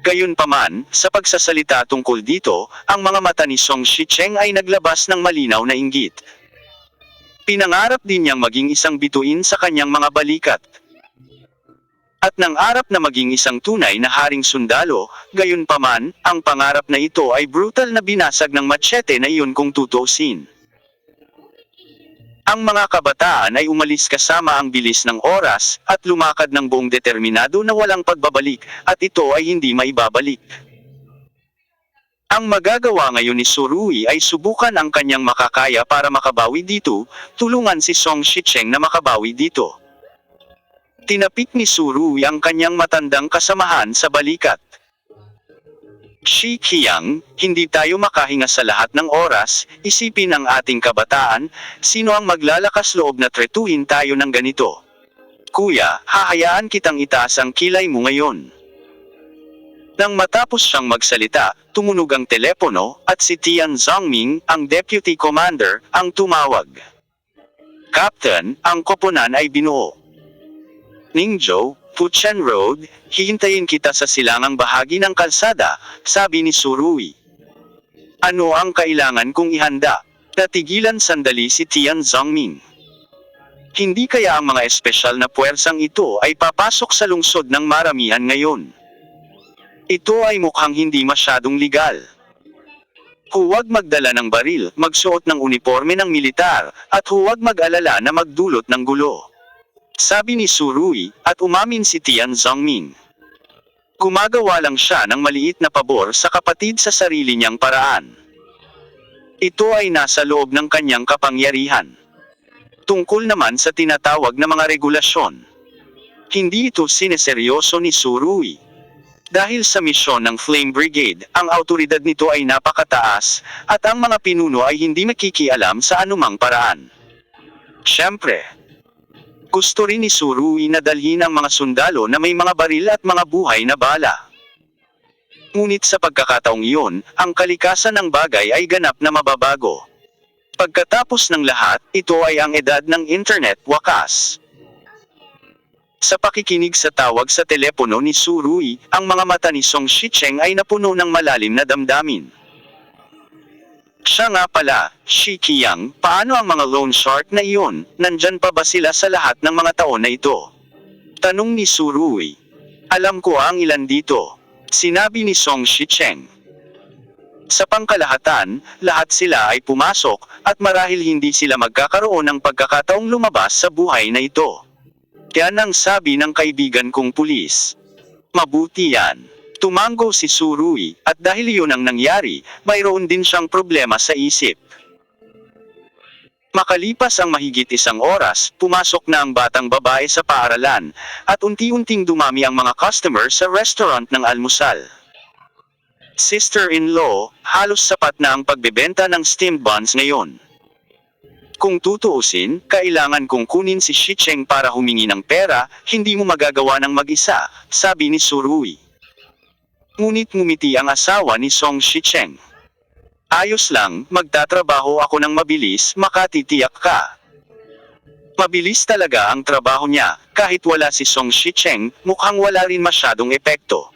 Gayunpaman, sa pagsasalita tungkol dito, ang mga mata ni Song Shicheng ay naglabas ng malinaw na inggit. Pinangarap din niyang maging isang bituin sa kanyang mga balikat. At nangarap na maging isang tunay na haring sundalo, gayunpaman, ang pangarap na ito ay brutal na binasag ng machete na iyon kung tutuusin. Ang mga kabataan ay umalis kasama ang bilis ng oras, at lumakad ng buong determinado na walang pagbabalik, at ito ay hindi maibabalik. Ang magagawa ngayon ni Tsurugi ay subukan ang kanyang makakaya para makabawi dito, tulungan si Song Shicheng na makabawi dito. Tinapik ni Tsurugi ang kanyang matandang kasamahan sa balikat. Shi Qiang, hindi tayo makahinga sa lahat ng oras, isipin ang ating kabataan, sino ang maglalakas loob na tretuhin tayo ng ganito? Kuya, hahayaan kitang itaas ang kilay mo ngayon. Nang matapos siyang magsalita, tumunog ang telepono at si Tian Zongming, ang deputy commander, ang tumawag. Captain, ang koponan ay binuo. Ningzhou, Fuchen Road, hihintayin kita sa silangang bahagi ng kalsada, sabi ni Surui. Ano ang kailangan kong ihanda? Natigilan sandali si Tian Zongming. Hindi kaya ang mga espesyal na puwersang ito ay papasok sa lungsod ng maramihan ngayon? Ito ay mukhang hindi masyadong legal. Huwag magdala ng baril, magsuot ng uniforme ng militar, at huwag mag-alala na magdulot ng gulo. Sabi ni Surui, at umamin si Tian Zongming. Gumagawa lang siya ng maliit na pabor sa kapatid sa sarili niyang paraan. Ito ay nasa loob ng kanyang kapangyarihan. Tungkol naman sa tinatawag na mga regulasyon. Hindi ito sineseryoso ni Surui. Dahil sa misyon ng Flame Brigade, ang autoridad nito ay napakataas, at ang mga pinuno ay hindi makikialam sa anumang paraan. Siyempre, gusto rin ni Surui na dalhin ang mga sundalo na may mga baril at mga buhay na bala. Ngunit sa pagkakataong iyon, ang kalikasan ng bagay ay ganap na mababago. Pagkatapos ng lahat, ito ay ang edad ng internet wakas. Sa pakikinig sa tawag sa telepono ni Surui, ang mga mata ni Song Shicheng ay napuno ng malalim na damdamin. Siya nga pala, Shi Qiang, paano ang mga loan shark na iyon, nandyan pa ba sila sa lahat ng mga taon na ito? Tanong ni Surui. Alam ko ang ilan dito. Sinabi ni Song Shicheng. Sa pangkalahatan, lahat sila ay pumasok, at marahil hindi sila magkakaroon ng pagkakataong lumabas sa buhay na ito. Yan ang sabi ng kaibigan kong pulis. Mabuti yan. Tumango si Surui, at dahil iyon ang nangyari, mayroon din siyang problema sa isip. Makalipas ang mahigit 1 oras, pumasok na ang batang babae sa paaralan, at unti-unting dumami ang mga customer sa restaurant ng almusal. Sister-in-law, halos sapat na ang pagbebenta ng steamed buns ngayon. Kung tutuusin, kailangan kong kunin si Shicheng para humingi ng pera, hindi mo magagawa ng mag-isa, sabi ni Surui. Ngunit ngumiti ang asawa ni Song Shicheng. Ayos lang, magtatrabaho ako ng mabilis, makatitiyak ka. Mabilis talaga ang trabaho niya, kahit wala si Song Shicheng, mukhang wala rin masyadong epekto.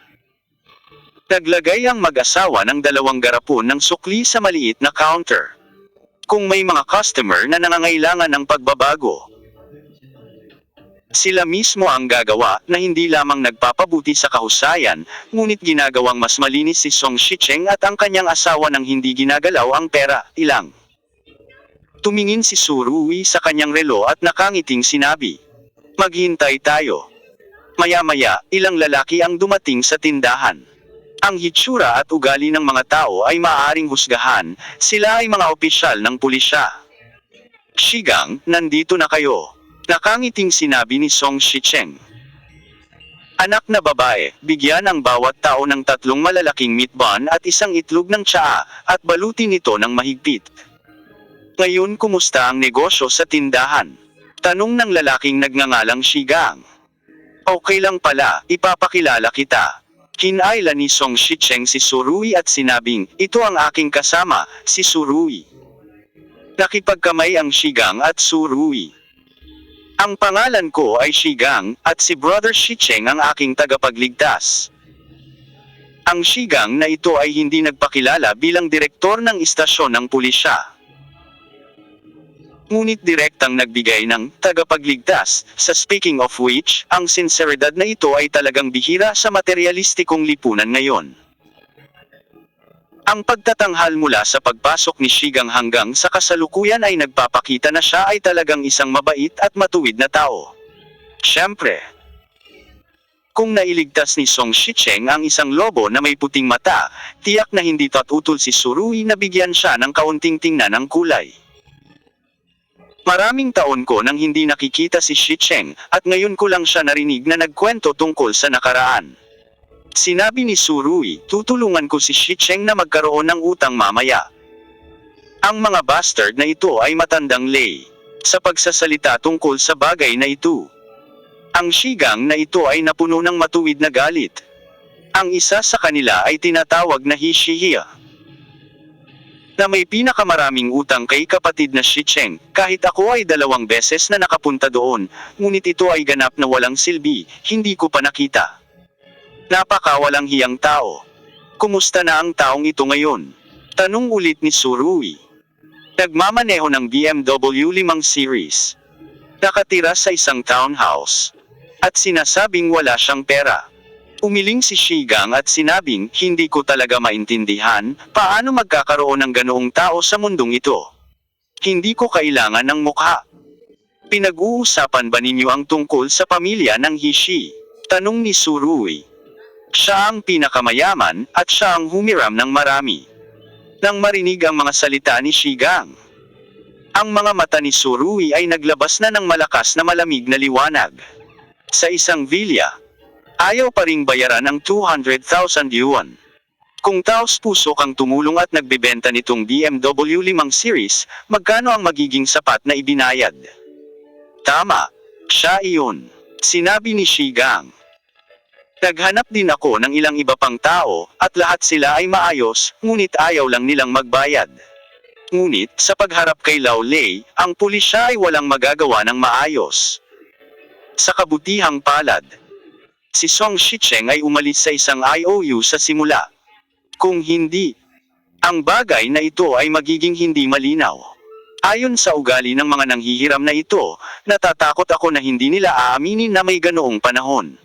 Naglagay ang mag-asawa ng 2 garapon ng sukli sa maliit na counter. Kung may mga customer na nangangailangan ng pagbabago, sila mismo ang gagawa na hindi lamang nagpapabuti sa kahusayan, ngunit ginagawang mas malinis si Song Shicheng at ang kanyang asawa nang hindi ginagalaw ang pera, ilang. Tumingin si Surui sa kanyang relo at nakangiting sinabi. Maghintay tayo. Maya-maya, ilang lalaki ang dumating sa tindahan. Ang hitsura at ugali ng mga tao ay maaaring husgahan, sila ay mga opisyal ng pulisya. Shigang, nandito na kayo. Nakangiting sinabi ni Song Shicheng. Anak na babae, bigyan ang bawat tao ng 3 malalaking meat bun at 1 itlog ng tsaa, at balutin ito ng mahigpit. Ngayon kumusta ang negosyo sa tindahan? Tanong ng lalaking nagngangalang Shigang. Okay lang pala, ipapakilala kita. Kinaila ni Song Shicheng si Surui at sinabing, ito ang aking kasama, si Surui. Nakipagkamay ang Shigang at Surui. Ang pangalan ko ay Shigang, at si Brother Shicheng ang aking tagapagligtas. Ang Shigang na ito ay hindi nagpakilala bilang direktor ng istasyon ng pulisya. Ngunit direktang nagbigay ng tagapagligtas, sa speaking of which, ang sinseridad na ito ay talagang bihira sa materialistikong lipunan ngayon. Ang pagtatanghal mula sa pagpasok ni Shigang hanggang sa kasalukuyan ay nagpapakita na siya ay talagang isang mabait at matuwid na tao. Siyempre, kung nailigtas ni Song Shicheng ang isang lobo na may puting mata, tiyak na hindi tatutol si Surui na bigyan siya ng kaunting tingnan ng kulay. Maraming taon ko nang hindi nakikita si Shicheng, at ngayon ko lang siya narinig na nagkwento tungkol sa nakaraan. Sinabi ni Surui, tutulungan ko si Shicheng na magkaroon ng utang mamaya. Ang mga bastard na ito ay matandang lay sa pagsasalita tungkol sa bagay na ito. Ang Shigang na ito ay napuno ng matuwid na galit. Ang isa sa kanila ay tinatawag na Hishihiya, na may pinakamaraming utang kay kapatid na Shicheng, kahit ako ay 2 beses na nakapunta doon, ngunit ito ay ganap na walang silbi, hindi ko pa nakita. Napakawalang hiyang tao. Kumusta na ang taong ito ngayon? Tanong ulit ni Surui. Nagmamaneho ng BMW 5 Series. Nakatira sa isang townhouse. At sinasabing wala siyang pera. Umiling si Shigang at sinabing, hindi ko talaga maintindihan, paano magkakaroon ng ganoong tao sa mundong ito. Hindi ko kailangan ng mukha. Pinag-uusapan ba ninyo ang tungkol sa pamilya ng Hishi? Tanong ni Surui. Siya ang pinakamayaman, at siya ang humiram ng marami. Nang marinig ang mga salita ni Shigang, ang mga mata ni Surui ay naglabas na ng malakas na malamig na liwanag. Sa isang vilya, ayaw pa ring bayaran ang 200,000 yuan. Kung taos puso kang tumulong at nagbebenta nitong BMW 5 Series, magkano ang magiging sapat na ibinayad? Tama, siya iyon, sinabi ni Shigang. Naghanap din ako ng ilang iba pang tao, at lahat sila ay maayos, ngunit ayaw lang nilang magbayad. Ngunit, sa pagharap kay Lao Lei, ang pulisya ay walang magagawa ng maayos. Sa kabutihang palad, si Song Shicheng ay umalis sa isang IOU sa simula. Kung hindi, ang bagay na ito ay magiging hindi malinaw. Ayon sa ugali ng mga nanghihiram na ito, natatakot ako na hindi nila aaminin na may ganoong panahon.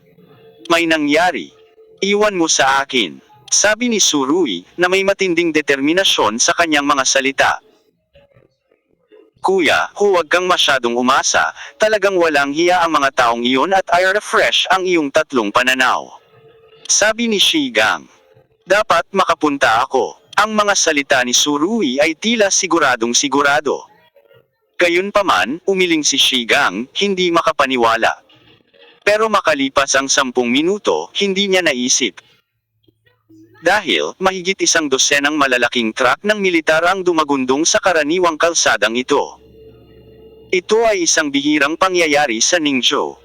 May nangyari. Iwan mo sa akin, sabi ni Surui, na may matinding determinasyon sa kanyang mga salita. Kuya, huwag kang masyadong umasa, talagang walang hiya ang mga taong iyon at i-refresh ang iyong 3 pananaw. Sabi ni Shigang. Dapat makapunta ako. Ang mga salita ni Surui ay tila siguradong sigurado. Gayunpaman, umiling si Shigang, hindi makapaniwala. Pero makalipas ang 10 minuto, hindi niya naisip. Dahil, mahigit 100 malalaking truck ng militar ang dumagundong sa karaniwang kalsadang ito. Ito ay isang bihirang pangyayari sa Ningzhou.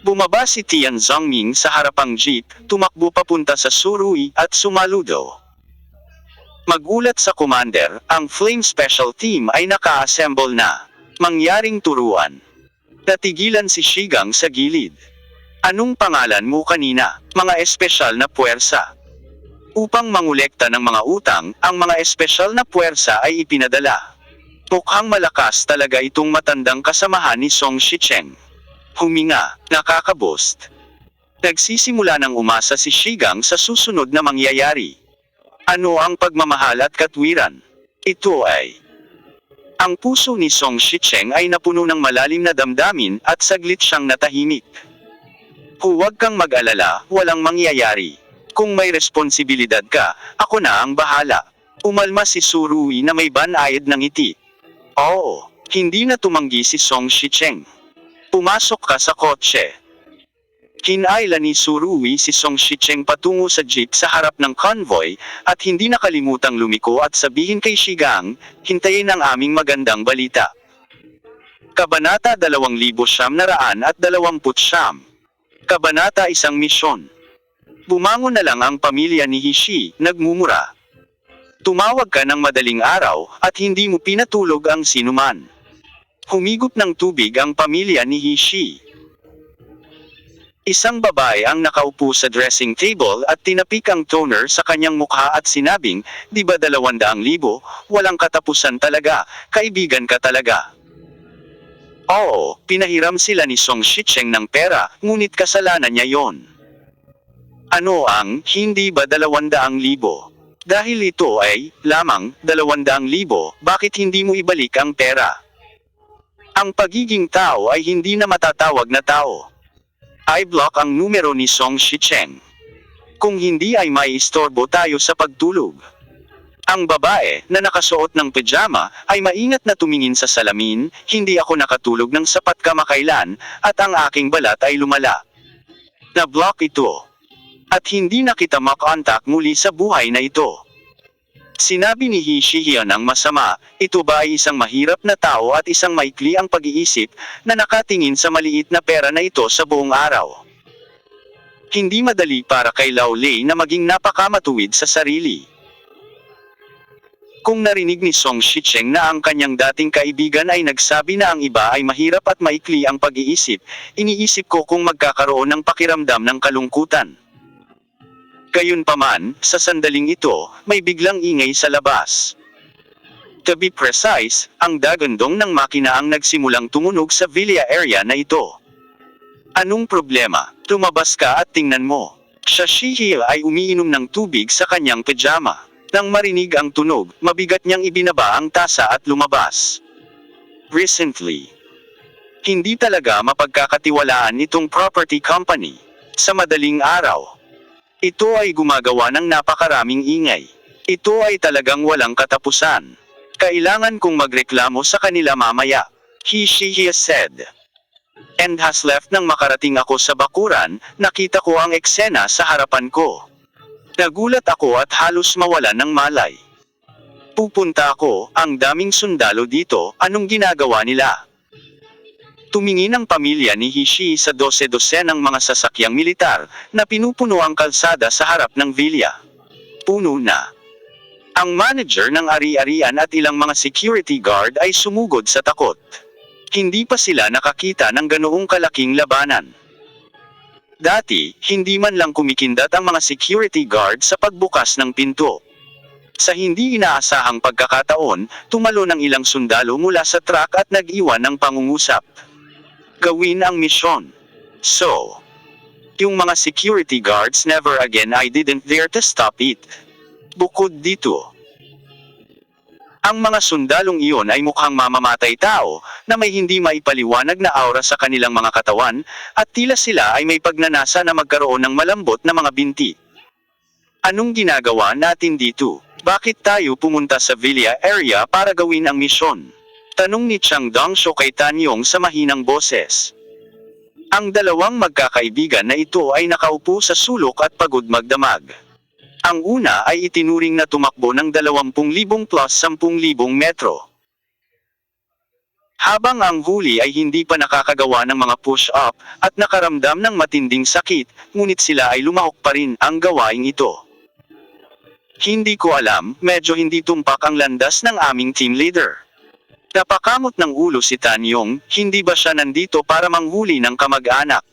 Bumaba si Tian Zongming sa harapang jeep, tumakbo papunta sa Surui at sumaludo. Magulat sa commander, ang Flame Special Team ay naka-assemble na. Mangyaring turuan. Natigilan si Shigang sa gilid. Anong pangalan mo kanina? Mga espesyal na puwersa. Upang mangolekta ng mga utang, ang mga espesyal na puwersa ay ipinadala. Mukhang malakas talaga itong matandang kasamahan ni Song Shicheng. Huminga, nakakabost. Nagsisimula ng umasa si Shigang sa susunod na mangyayari. Ano ang pagmamahal at katwiran? Ito ay... Ang puso ni Song Shicheng ay napuno ng malalim na damdamin at saglit siyang natahimik. Huwag kang mag-alala, walang mangyayari. Kung may responsibilidad ka, ako na ang bahala. Umalma si Surui na may banayad ng ngiti. Oo, hindi na tumanggi si Song Shicheng. Pumasok ka sa kotse. Kinaila ni Surui si Song Shicheng patungo sa jeep sa harap ng convoy, at hindi nakalimutang lumiko at sabihin kay Shigang, hintayin ang aming magandang balita. Kabanata 2929. Kabanata Isang Misyon. Bumangon na lang ang pamilya ni Hishi, nagmumura. Tumawag ka ng madaling araw, at hindi mo pinatulog ang sinuman. Humigop ng tubig ang pamilya ni Hishi. Isang babae ang nakaupo sa dressing table at tinapik ang toner sa kanyang mukha at sinabing, di ba 200,000, walang katapusan talaga, kaibigan ka talaga. Oo, pinahiram sila ni Song Shicheng ng pera, ngunit kasalanan niya yon. Ano ang, hindi ba 200,000? Dahil ito ay, lamang, 200,000, bakit hindi mo ibalik ang pera? Ang pagiging tao ay hindi na matatawag na tao. I-block ang numero ni Song Shicheng. Kung hindi ay may istorbo tayo sa pagtulog. Ang babae, na nakasuot ng pajama, ay maingat na tumingin sa salamin, hindi ako nakatulog ng sapat kamakailan, at ang aking balat ay lumala. Na-block ito. At hindi na kita makontak muli sa buhay na ito. Sinabi ni Hishihiya ng masama, ito ba ay isang mahirap na tao at isang maikli ang pag-iisip, na nakatingin sa maliit na pera na ito sa buong araw. Hindi madali para kay Lao Lei na maging napakamatuwid sa sarili. Kung narinig ni Song Shicheng na ang kanyang dating kaibigan ay nagsabi na ang iba ay mahirap at maikli ang pag-iisip, iniisip ko kung magkakaroon ng pakiramdam ng kalungkutan. Gayunpaman, sa sandaling ito, may biglang ingay sa labas. To be precise, ang dagandong ng makina ang nagsimulang tumunog sa villa area na ito. Anong problema? Lumabas ka at tingnan mo. Shashihia ay umiinom ng tubig sa kanyang pajama. Nang marinig ang tunog, mabigat niyang ibinaba ang tasa at lumabas. Recently, hindi talaga mapagkakatiwalaan itong property company. Sa madaling araw, ito ay gumagawa ng napakaraming ingay. Ito ay talagang walang katapusan. Kailangan kong magreklamo sa kanila mamaya, Shishihia said. And has left nang makarating ako sa bakuran, nakita ko ang eksena sa harapan ko. Nagulat ako at halos mawalan ng malay. Pupunta ako, ang daming sundalo dito, anong ginagawa nila? Tumingin ang pamilya ni Hishi sa 12 ng mga sasakyang militar, na pinupuno ang kalsada sa harap ng villa. Puno na. Ang manager ng ari-arian at ilang mga security guard ay sumugod sa takot. Hindi pa sila nakakita ng ganoong kalaking labanan. Dati, hindi man lang kumikindat ang mga security guard sa pagbukas ng pinto. Sa hindi inaasahang pagkakataon, tumalo ng ilang sundalo mula sa truck at nag-iwan ng pangungusap. Gawin ang misyon. So, yung mga security guards never again I didn't dare to stop it. Bukod dito, ang mga sundalong iyon ay mukhang mamamatay tao, na may hindi maipaliwanag na aura sa kanilang mga katawan, at tila sila ay may pagnanasa na magkaroon ng malambot na mga binti. Anong ginagawa natin dito? Bakit tayo pumunta sa villa area para gawin ang misyon? Tanong ni Chang Dongsho kay Tan Yong sa mahinang boses. Ang dalawang magkakaibigan na ito ay nakaupo sa sulok at pagod magdamag. Ang una ay itinuring na tumakbo ng 20,000 plus 10,000 metro. Habang ang huli ay hindi pa nakakagawa ng mga push-up, at nakaramdam ng matinding sakit, ngunit sila ay lumahok pa rin ang gawaing ito. Hindi ko alam, medyo hindi tumpak ang landas ng aming team leader. Napakamot ng ulo si Tan Yong, hindi ba siya nandito para manghuli ng kamag-anak?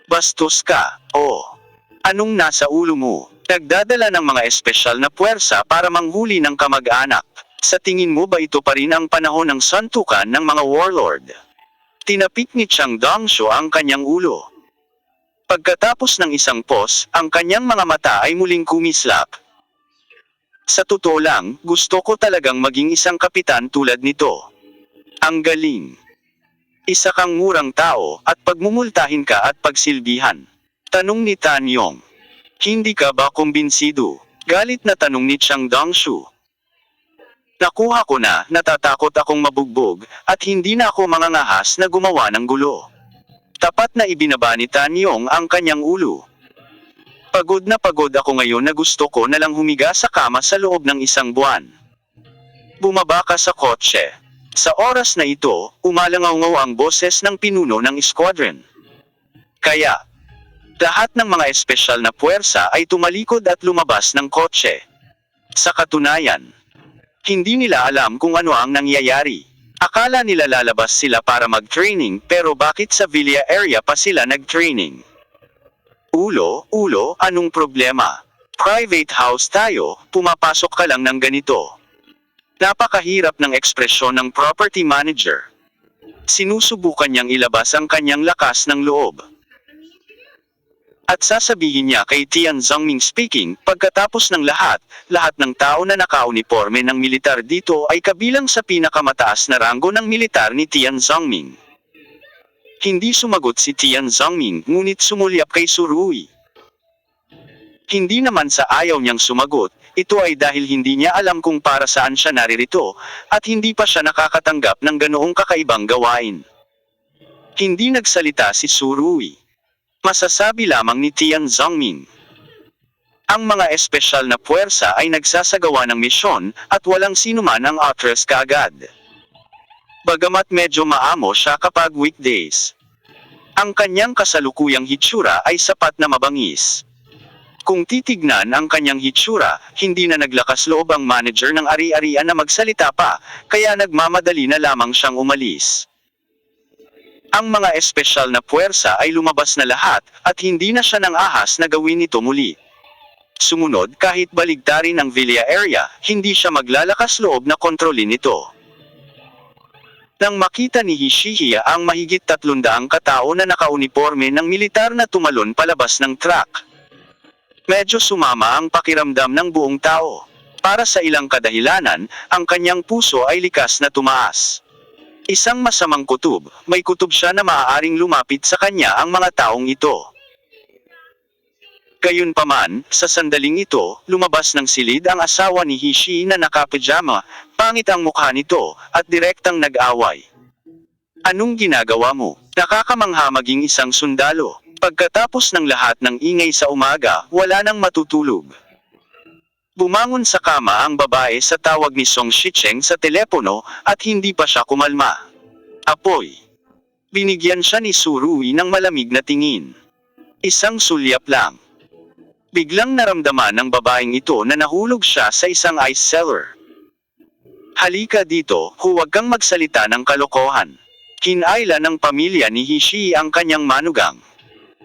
Bastos ka, oh. Anong nasa ulo mo? Nagdadala ng mga espesyal na puwersa para manghuli ng kamag-anak. Sa tingin mo ba ito pa rin ang panahon ng santukan ng mga warlord? Tinapik ni Chang Dongsho ang kanyang ulo. Pagkatapos ng isang pos, ang kanyang mga mata ay muling kumislap. Sa totoo lang, gusto ko talagang maging isang kapitan tulad nito. Ang galing. Isa kang murang tao, at pagmumultahin ka at pagsilbihan. Tanong ni Tan Yong. Hindi ka ba kumbinsido? Galit na tanong ni Chang Dongsho. Nakuha ko na, natatakot akong mabugbog, at hindi na ako mangangahas na gumawa ng gulo. Tapat na ibinaba ni Tan Yong ang kanyang ulo. Pagod na pagod ako ngayon na gusto ko na lang humiga sa kama sa loob ng isang buwan. Bumaba ka sa kotse. Sa oras na ito, umalangaw-ngaw ang boses ng pinuno ng squadron. Kaya, lahat ng mga espesyal na puwersa ay tumalikod at lumabas ng kotse. Sa katunayan, hindi nila alam kung ano ang nangyayari. Akala nila lalabas sila para mag-training, pero bakit sa villa area pa sila nag-training? Ulo, anong problema? Private house tayo, pumapasok ka lang ng ganito. Napakahirap ng ekspresyon ng property manager. Sinusubukan niyang ilabas ang kanyang lakas ng loob. At sasabihin niya kay Tian Zongming speaking, pagkatapos ng lahat ng tao na nakauniforme ng militar dito ay kabilang sa pinakamataas na ranggo ng militar ni Tian Zongming. Hindi sumagot si Tian Zongming, ngunit sumulyap kay Surui. Hindi naman sa ayaw niyang sumagot, ito ay dahil hindi niya alam kung para saan siya naririto, at hindi pa siya nakakatanggap ng ganoong kakaibang gawain. Hindi nagsalita si Surui. Masasabi lamang ni Tian Zongming. Ang mga espesyal na puwersa ay nagsasagawa ng misyon, at walang sinuman ang atras kaagad. Bagamat medyo maamo siya kapag weekdays. Ang kanyang kasalukuyang hitsura ay sapat na mabangis. Kung titignan ang kanyang hitsura, hindi na naglakas loob ang manager ng ari-arian na magsalita pa, kaya nagmamadali na lamang siyang umalis. Ang mga espesyal na puwersa ay lumabas na lahat, at hindi na siya nang ahas na gawin ito muli. Sumunod, kahit baligtarin ang Villa area, hindi siya maglalakas loob na kontrolin ito. Nang makita ni Hishiya ang mahigit 300 katao na nakauniporme ng militar na tumalon palabas ng truck, medyo sumama ang pakiramdam ng buong tao. Para sa ilang kadahilanan, ang kanyang puso ay likas na tumaas. Isang masamang kutob, may kutob siya na maaaring lumapit sa kanya ang mga taong ito. Gayunpaman, sa sandaling ito, lumabas ng silid ang asawa ni Hishi na nakapajama, pangit ang mukha nito, at direktang nag-away. Anong ginagawa mo? Nakakamangha maging isang sundalo. Pagkatapos ng lahat ng ingay sa umaga, wala nang matutulog. Bumangon sa kama ang babae sa tawag ni Song Shicheng sa telepono, at hindi pa siya kumalma. Apoy. Binigyan siya ni Surui ng malamig na tingin. Isang sulyap lang. Biglang naramdaman ng babaeng ito na nahulog siya sa isang ice cellar. Halika dito, huwag kang magsalita ng kalokohan. Kinayla ng pamilya ni Hishi ang kanyang manugang.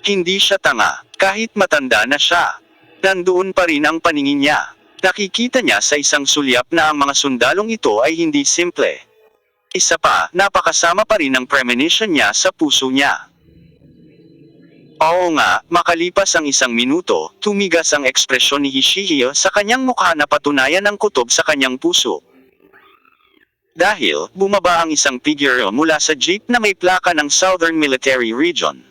Hindi siya tanga, kahit matanda na siya. Nandoon pa rin ang paningin niya. Nakikita niya sa isang sulyap na ang mga sundalong ito ay hindi simple. Isa pa, napakasama pa rin ang premonition niya sa puso niya. Oo nga, makalipas ang 1 minuto, tumigas ang ekspresyon ni Hishiya sa kanyang mukha na patunayan ng kutob sa kanyang puso. Dahil, bumaba ang isang figure mula sa jeep na may plaka ng Southern Military Region.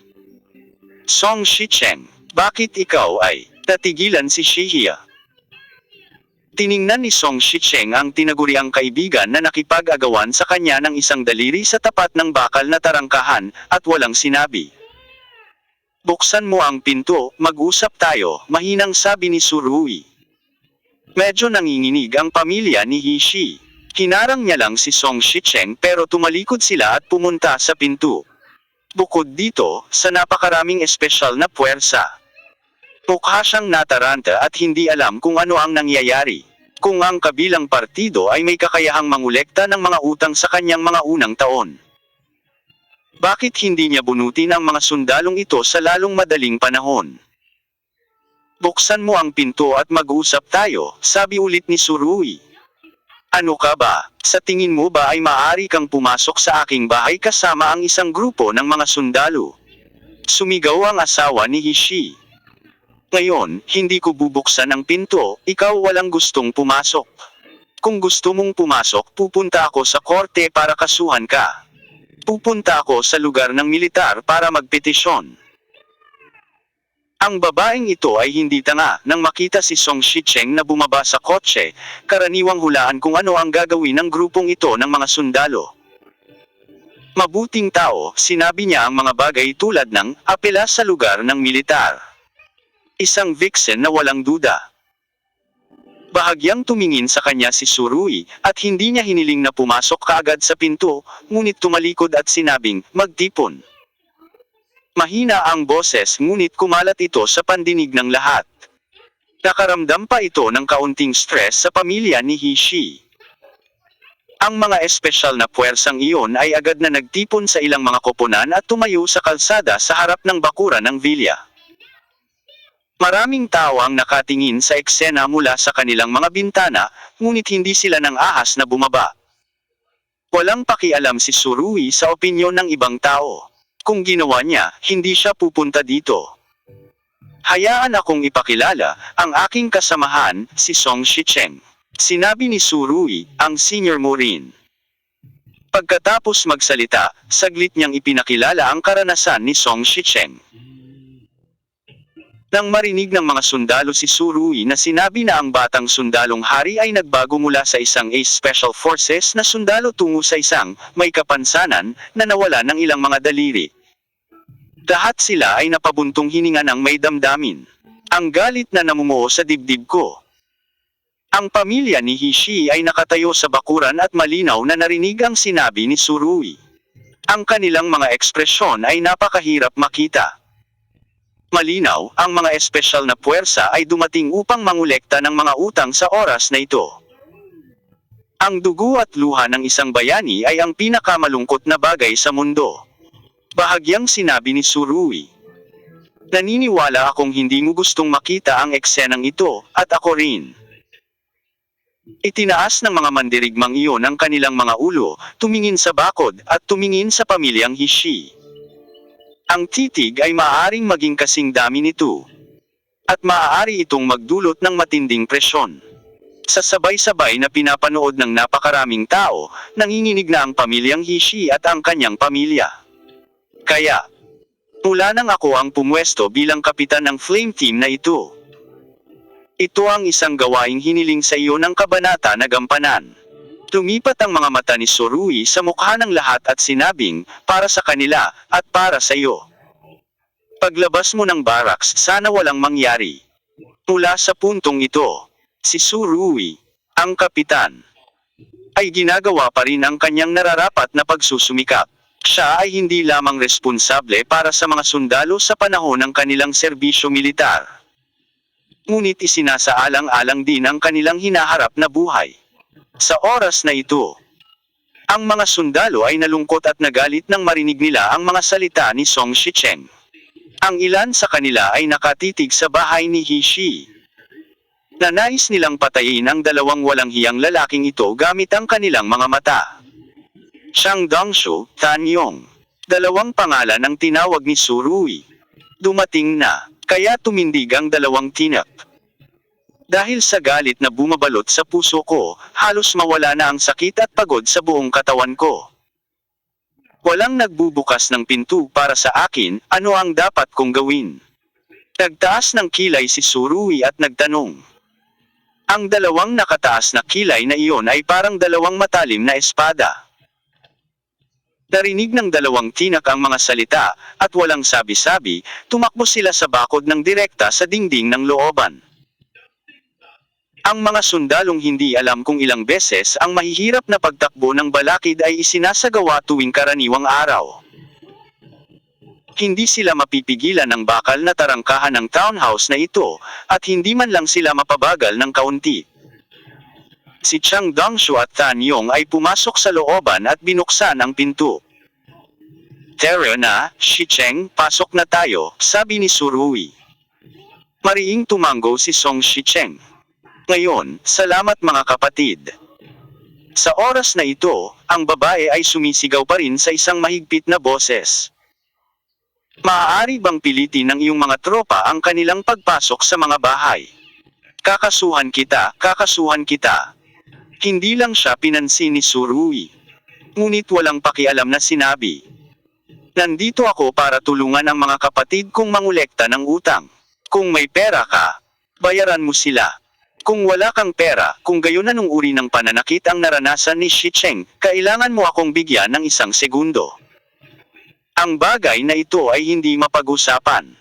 Song Shicheng, bakit ikaw ay? Natigilan si Shihiya. Tiningnan ni Song Shicheng ang tinaguriang kaibigan na nakipag-agawan sa kanya ng isang daliri sa tapat ng bakal na tarangkahan, at walang sinabi. Buksan mo ang pinto, mag-usap tayo, mahinang sabi ni Surui. Medyo nanginginig ang pamilya ni Hishi. Hinarang niya lang si Song Shicheng pero tumalikod sila at pumunta sa pinto. Bukod dito, sa napakaraming espesyal na puwersa. Mukha siyang nataranta at hindi alam kung ano ang nangyayari. Kung ang kabilang partido ay may kakayahang mangolekta ng mga utang sa kanyang mga unang taon. Bakit hindi niya bunutin ang mga sundalong ito sa lalong madaling panahon? Buksan mo ang pinto at mag-usap tayo, sabi ulit ni Surui. Ano ka ba? Sa tingin mo ba ay maaari kang pumasok sa aking bahay kasama ang isang grupo ng mga sundalo? Sumigaw ang asawa ni Hishi. Ngayon, hindi ko bubuksan ang pinto, ikaw walang gustong pumasok. Kung gusto mong pumasok, pupunta ako sa korte para kasuhan ka. Pupunta ako sa lugar ng militar para magpetisyon. Ang babaeng ito ay hindi tanga. Nang makita si Song Shicheng na bumaba sa kotse, karaniwang hulaan kung ano ang gagawin ng grupong ito ng mga sundalo. Mabuting tao, sinabi niya ang mga bagay tulad ng apela sa lugar ng militar. Isang vixen na walang duda. Bahagyang tumingin sa kanya si Surui, at hindi niya hiniling na pumasok kaagad sa pinto, ngunit tumalikod at sinabing, magtipon. Mahina ang boses ngunit kumalat ito sa pandinig ng lahat. Nakaramdam pa ito ng kaunting stress sa pamilya ni Hishi. Ang mga espesyal na puwersang iyon ay agad na nagtipon sa ilang mga koponan at tumayo sa kalsada sa harap ng bakuran ng villa. Maraming tao ang nakatingin sa eksena mula sa kanilang mga bintana, ngunit hindi sila nang ahas na bumaba. Walang pakialam si Surui sa opinyon ng ibang tao. Kung ginawa niya, hindi siya pupunta dito. Hayaan akong ipakilala, ang aking kasamahan, si Song Shicheng. Sinabi ni Surui, ang senior Marine. Pagkatapos magsalita, saglit niyang ipinakilala ang karanasan ni Song Shicheng. Nang marinig ng mga sundalo si Surui na sinabi na ang batang sundalong hari ay nagbago mula sa isang Ace Special Forces na sundalo tungo sa isang may kapansanan na nawala ng ilang mga daliri. Lahat sila ay napabuntong hininga ng may damdamin. Ang galit na namumuo sa dibdib ko. Ang pamilya ni Hishi ay nakatayo sa bakuran at malinaw na narinig ang sinabi ni Surui. Ang kanilang mga ekspresyon ay napakahirap makita. Malinaw, ang mga espesyal na puwersa ay dumating upang mangolekta ng mga utang sa oras na ito. Ang dugo at luha ng isang bayani ay ang pinakamalungkot na bagay sa mundo. Bahagyang sinabi ni Surui. Naniniwala akong hindi mo gustong makita ang eksenang ito, at ako rin. Itinaas ng mga mandirigmang iyon ang kanilang mga ulo, tumingin sa bakod, at tumingin sa pamilyang Hishi. Ang titig ay maaaring maging kasing dami nito. At maaari itong magdulot ng matinding presyon. Sa sabay-sabay na pinapanood ng napakaraming tao, nanginginig na ang pamilyang Hishi at ang kanyang pamilya. Kaya, mula nang ako ang pumwesto bilang kapitan ng flame team na ito. Ito ang isang gawaing hiniling sa iyo ng kabanata na gampanan. Lumipat ang mga mata ni Surui sa mukha ng lahat at sinabing, para sa kanila, at para sa iyo. Paglabas mo ng barracks, sana walang mangyari. Mula sa puntong ito, si Surui, ang kapitan, ay ginagawa pa rin ang kanyang nararapat na pagsusumikap. Siya ay hindi lamang responsable para sa mga sundalo sa panahon ng kanilang serbisyo militar. Ngunit isinasaalang-alang din ang kanilang hinaharap na buhay. Sa oras na ito, ang mga sundalo ay nalungkot at nagalit nang marinig nila ang mga salita ni Song Shicheng. Ang ilan sa kanila ay nakatitig sa bahay ni Hishi. Nanais nilang patayin ang dalawang walang hiyang lalaking ito gamit ang kanilang mga mata. Xiang Dongshu, Tan Yong. Dalawang pangalan ang tinawag ni Surui. Dumating na, kaya tumindig ang dalawang tinak. Dahil sa galit na bumabalot sa puso ko, halos mawala na ang sakit at pagod sa buong katawan ko. Walang nagbubukas ng pinto para sa akin, ano ang dapat kong gawin? Nagtaas ng kilay si Surui at nagtanong. Ang dalawang nakataas na kilay na iyon ay parang dalawang matalim na espada. Narinig ng dalawang tinak ang mga salita, at walang sabi-sabi, tumakbo sila sa bakod ng direkta sa dingding ng looban. Ang mga sundalong hindi alam kung ilang beses ang mahihirap na pagtakbo ng balakid ay isinasagawa tuwing karaniwang araw. Hindi sila mapipigilan ng bakal na tarangkahan ng townhouse na ito, at hindi man lang sila mapabagal ng kaunti. Si Xiang Dongshu at Tan Yong ay pumasok sa looban at binuksan ang pinto. Tara na, Shicheng, pasok na tayo, sabi ni Surui. Mariing tumango si Song Shicheng. Ngayon, salamat mga kapatid. Sa oras na ito, ang babae ay sumisigaw pa rin sa isang mahigpit na boses. Maaari bang pilitin ng iyong mga tropa ang kanilang pagpasok sa mga bahay? Kakasuhan kita, kakasuhan kita. Hindi lang siya pinansin ni Surui. Ngunit walang pakialam na sinabi. Nandito ako para tulungan ang mga kapatid kong mangolekta ng utang. Kung may pera ka, bayaran mo sila. Kung wala kang pera, kung gayon anong uri ng pananakit ang naranasan ni Shicheng, kailangan mo akong bigyan ng 1 segundo. Ang bagay na ito ay hindi mapag-usapan.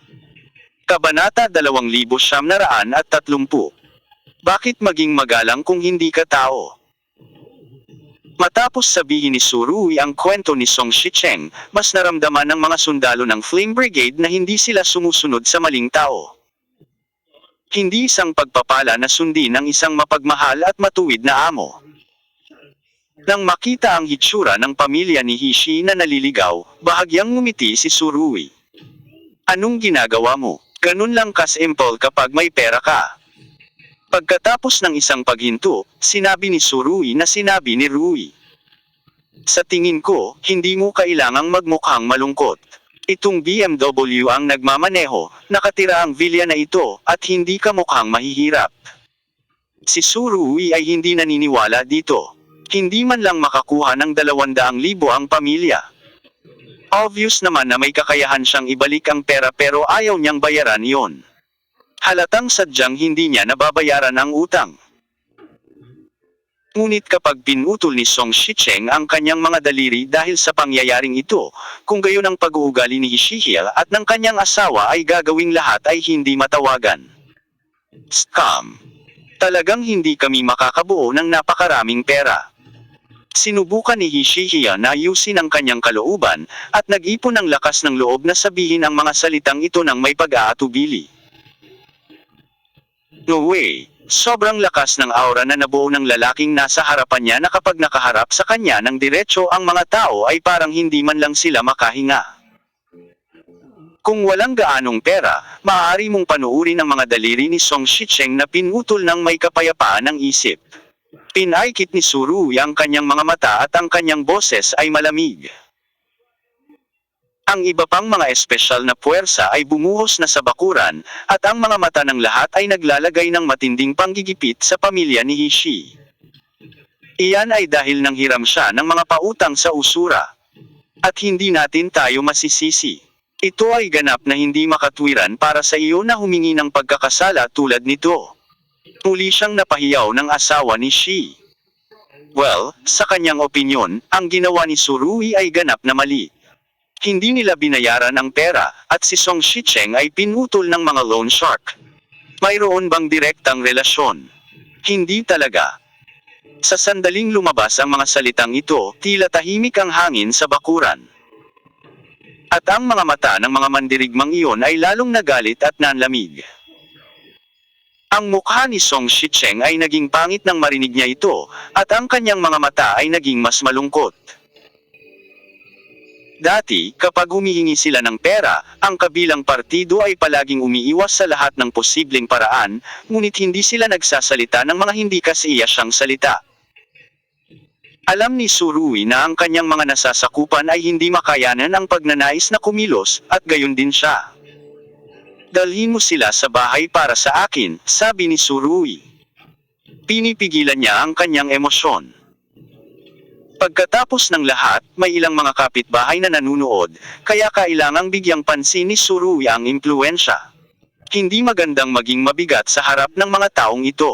Kabanata 2930. Bakit maging magalang kung hindi ka tao? Matapos sabihin ni Surui ang kwento ni Song Shicheng, mas naramdaman ng mga sundalo ng Flame Brigade na hindi sila sumusunod sa maling tao. Hindi isang pagpapala na sundin ang isang mapagmahal at matuwid na amo. Nang makita ang hitsura ng pamilya ni Hishi na naliligaw, bahagyang ngumiti si Surui. Anong ginagawa mo? Ganun lang ka-simple kapag may pera ka. Pagkatapos ng isang paghinto, sinabi ni Surui na sinabi ni Rui. Sa tingin ko, hindi mo kailangang magmukhang malungkot. Itong BMW ang nagmamaneho, nakatira ang vilya na ito, at hindi ka mukhang mahihirap. Si Surui ay hindi naniniwala dito. Hindi man lang makakuha ng 200,000 ang pamilya. Obvious naman na may kakayahan siyang ibalik ang pera pero ayaw niyang bayaran iyon. Halatang sadyang hindi niya nababayaran ang utang. Ngunit kapag pinutol ni Song Shicheng ang kanyang mga daliri dahil sa pangyayaring ito, kung gayon ang pag-uugali ni Hishihia at ng kanyang asawa ay gagawing lahat ay hindi matawagan. Scam! Talagang hindi kami makakabuo ng napakaraming pera. Sinubukan ni Hishihiya na ayusin ang kanyang kalooban, at nag-ipon ng lakas ng loob na sabihin ang mga salitang ito ng may pag-aatubili. No way! Sobrang lakas ng aura na nabuo ng lalaking nasa harapan niya na kapag nakaharap sa kanya ng diretso ang mga tao ay parang hindi man lang sila makahinga. Kung walang gaanong pera, maaari mong panuurin ang mga daliri ni Song Shicheng na pinutol ng may kapayapaan ng isip. Pinaikit ni Surui ang kanyang mga mata at ang kanyang boses ay malamig. Ang iba pang mga espesyal na puwersa ay bumuhos na sa bakuran, at ang mga mata ng lahat ay naglalagay ng matinding panggigipit sa pamilya ni Hishi. Iyan ay dahil nang hiram siya ng mga pautang sa usura. At hindi natin tayo masisisi. Ito ay ganap na hindi makatwiran para sa iyo na humingi ng pagkakasala tulad nito. Muli siyang napahiyaw ng asawa ni Shi. Well, sa kanyang opinyon, ang ginawa ni Surui ay ganap na mali. Hindi nila binayaran ang pera, at si Song Shicheng ay pinutol ng mga loan shark. Mayroon bang direktang relasyon? Hindi talaga. Sa sandaling lumabas ang mga salitang ito, tila tahimik ang hangin sa bakuran. At ang mga mata ng mga mandirigmang iyon ay lalong nagalit at nanlamig. Ang mukha ni Song Shicheng ay naging pangit nang marinig niya ito, at ang kanyang mga mata ay naging mas malungkot. Dati, kapag humihingi sila ng pera, ang kabilang partido ay palaging umiiwas sa lahat ng posibleng paraan, ngunit hindi sila nagsasalita ng mga hindi kasiyasyang salita. Alam ni Surui na ang kanyang mga nasasakupan ay hindi makayanan ang pagnanais na kumilos, at gayon din siya. Dalhin mo sila sa bahay para sa akin, sabi ni Surui. Pinipigilan niya ang kanyang emosyon. Pagkatapos ng lahat, may ilang mga kapitbahay na nanunood, kaya kailangang bigyang pansin ni Surui ang impluwensya. Hindi magandang maging mabigat sa harap ng mga taong ito.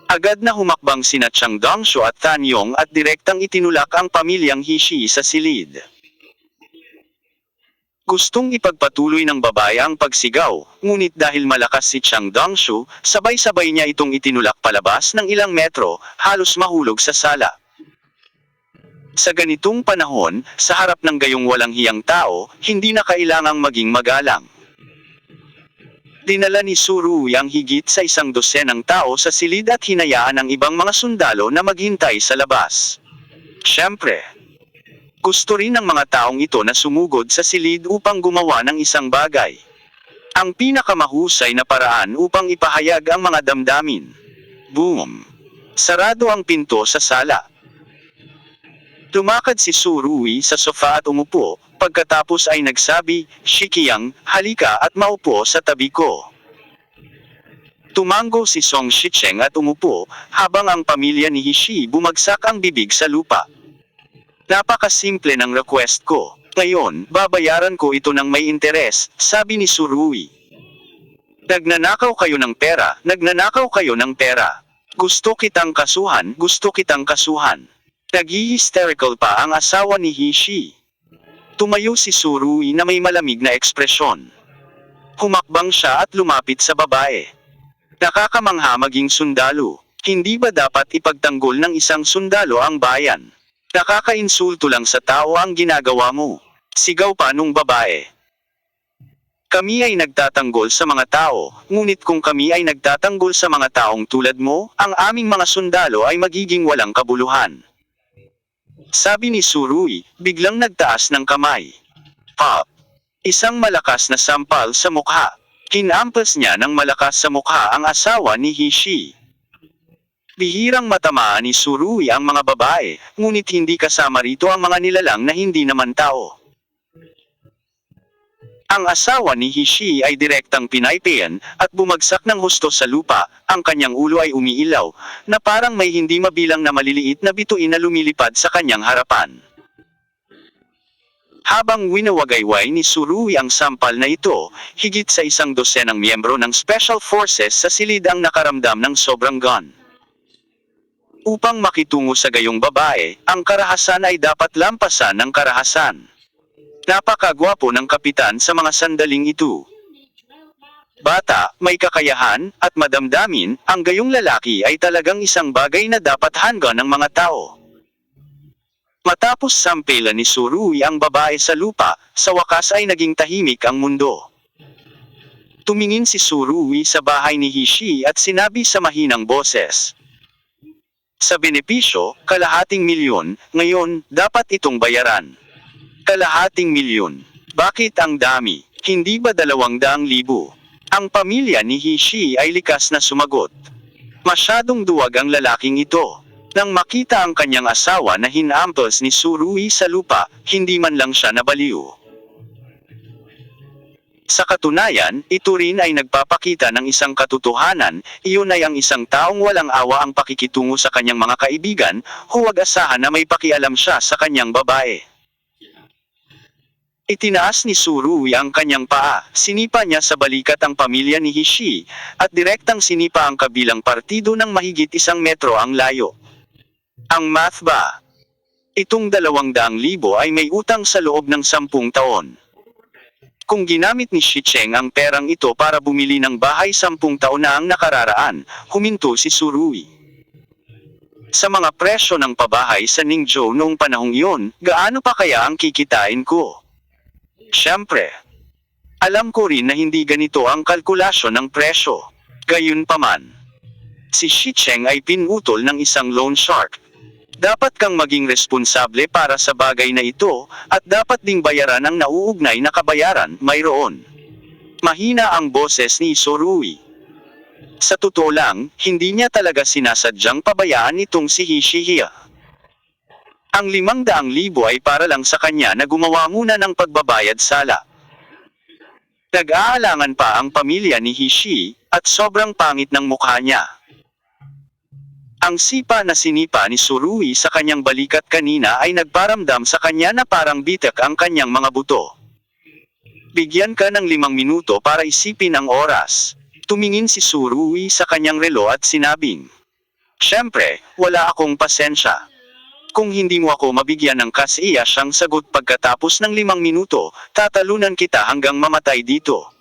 Agad na humakbang sina Chang Dongshu at Tan Yong at direktang itinulak ang pamilyang Hishi sa silid. Gustong ipagpatuloy ng babae ang pagsigaw, ngunit dahil malakas si Chang Dongshu, sabay-sabay niya itong itinulak palabas ng ilang metro, halos mahulog sa sala. Sa ganitong panahon, sa harap ng gayong walang hiyang tao, hindi na kailangang maging magalang. Dinala ni Surui ang higit sa 100 tao sa silid at hinayaan ang ibang mga sundalo na maghintay sa labas. Siyempre, gusto rin ng mga taong ito na sumugod sa silid upang gumawa ng isang bagay. Ang pinakamahusay na paraan upang ipahayag ang mga damdamin. Boom! Sarado ang pinto sa sala. Lumakad si Surui sa sofa at umupo, pagkatapos ay nagsabi, "Shikiyang, halika at maupo sa tabi ko." Tumango si Song Shicheng at umupo, habang ang pamilya ni Hishi bumagsak ang bibig sa lupa. Napakasimple ng request ko. Ngayon, babayaran ko ito ng may interes, sabi ni Surui. Nagnanakaw kayo ng pera, nagnanakaw kayo ng pera. Gusto kitang kasuhan, gusto kitang kasuhan. Nag-hysterical pa ang asawa ni Hishi. Tumayo si Surui na may malamig na ekspresyon. Humakbang siya at lumapit sa babae. Nakakamangha maging sundalo. Hindi ba dapat ipagtanggol ng isang sundalo ang bayan? Nakakainsulto lang sa tao ang ginagawa mo. Sigaw pa nung babae. Kami ay nagtatanggol sa mga tao, ngunit kung kami ay nagtatanggol sa mga taong tulad mo, ang aming mga sundalo ay magiging walang kabuluhan. Sabi ni Surui, biglang nagtaas ng kamay. Pop! Isang malakas na sampal sa mukha. Kinampas niya ng malakas sa mukha ang asawa ni Hishi. Bihirang matamaan ni Surui ang mga babae, ngunit hindi kasama rito ang mga nilalang na hindi naman tao. Ang asawa ni Hishi ay direktang pinaypayan, at bumagsak ng husto sa lupa, ang kanyang ulo ay umiilaw, na parang may hindi mabilang na maliliit na bituin na lumilipad sa kanyang harapan. Habang winawagayway ni Surui ang sampal na ito, higit sa 100 miyembro ng Special Forces sa silid ang nakaramdam ng sobrang gun. Upang makitungo sa gayong babae, ang karahasan ay dapat lampasan ng karahasan. Napakagwapo ng kapitan sa mga sandaling ito. Bata, may kakayahan, at madamdamin, ang gayong lalaki ay talagang isang bagay na dapat hanggan ng mga tao. Matapos sampelan ni Surui ang babae sa lupa, sa wakas ay naging tahimik ang mundo. Tumingin si Surui sa bahay ni Hishi at sinabi sa mahinang boses. Sa benepisyo, kalahating milyon, ngayon, dapat itong bayaran. Kalahating milyon. Bakit ang dami? Hindi ba 200,000? Ang pamilya ni Hishi ay likas na sumagot. Masyadong duwag ang lalaking ito. Nang makita ang kanyang asawa na hinampos ni Surui sa lupa, hindi man lang siya nabaliw. Sa katunayan, ito rin ay nagpapakita ng isang katotohanan, iyon ay ang isang taong walang awa ang pakikitungo sa kanyang mga kaibigan, huwag asahan na may pakialam siya sa kanyang babae. Itinaas ni Surui ang kanyang paa, sinipa niya sa balikat ang pamilya ni Hishi, at direktang sinipa ang kabilang partido ng mahigit 1 metro ang layo. Ang math ba? Itong 200,000 ay may utang sa loob ng 10 taon. Kung ginamit ni Shicheng ang perang ito para bumili ng bahay 10 taon na ang nakararaan, huminto si Surui. Sa mga presyo ng pabahay sa Ningzhou noong panahong iyon, gaano pa kaya ang kikitain ko? Siyempre. Alam ko rin na hindi ganito ang kalkulasyon ng presyo. Gayunpaman, si Shicheng ay pinutol ng isang loan shark. Dapat kang maging responsable para sa bagay na ito, at dapat ding bayaran ang nauugnay na kabayaran, mayroon. Mahina ang boses ni Surui. Sa totoo lang, hindi niya talaga sinasadyang pabayaan itong si Hishiya. Ang 500,000 ay para lang sa kanya na gumawa muna ng pagbabayad sala. Nag-aalangan pa ang pamilya ni Hishi, at sobrang pangit ng mukha niya. Ang sipa na sinipa ni Surui sa kanyang balikat kanina ay nagparamdam sa kanya na parang bitak ang kanyang mga buto. Bigyan ka ng 5 minuto para isipin ang oras. Tumingin si Surui sa kanyang relo at sinabing, Siyempre, wala akong pasensya. Kung hindi mo ako mabigyan ng kasiya siyang sagot pagkatapos ng 5 minuto, tatalunan kita hanggang mamatay dito.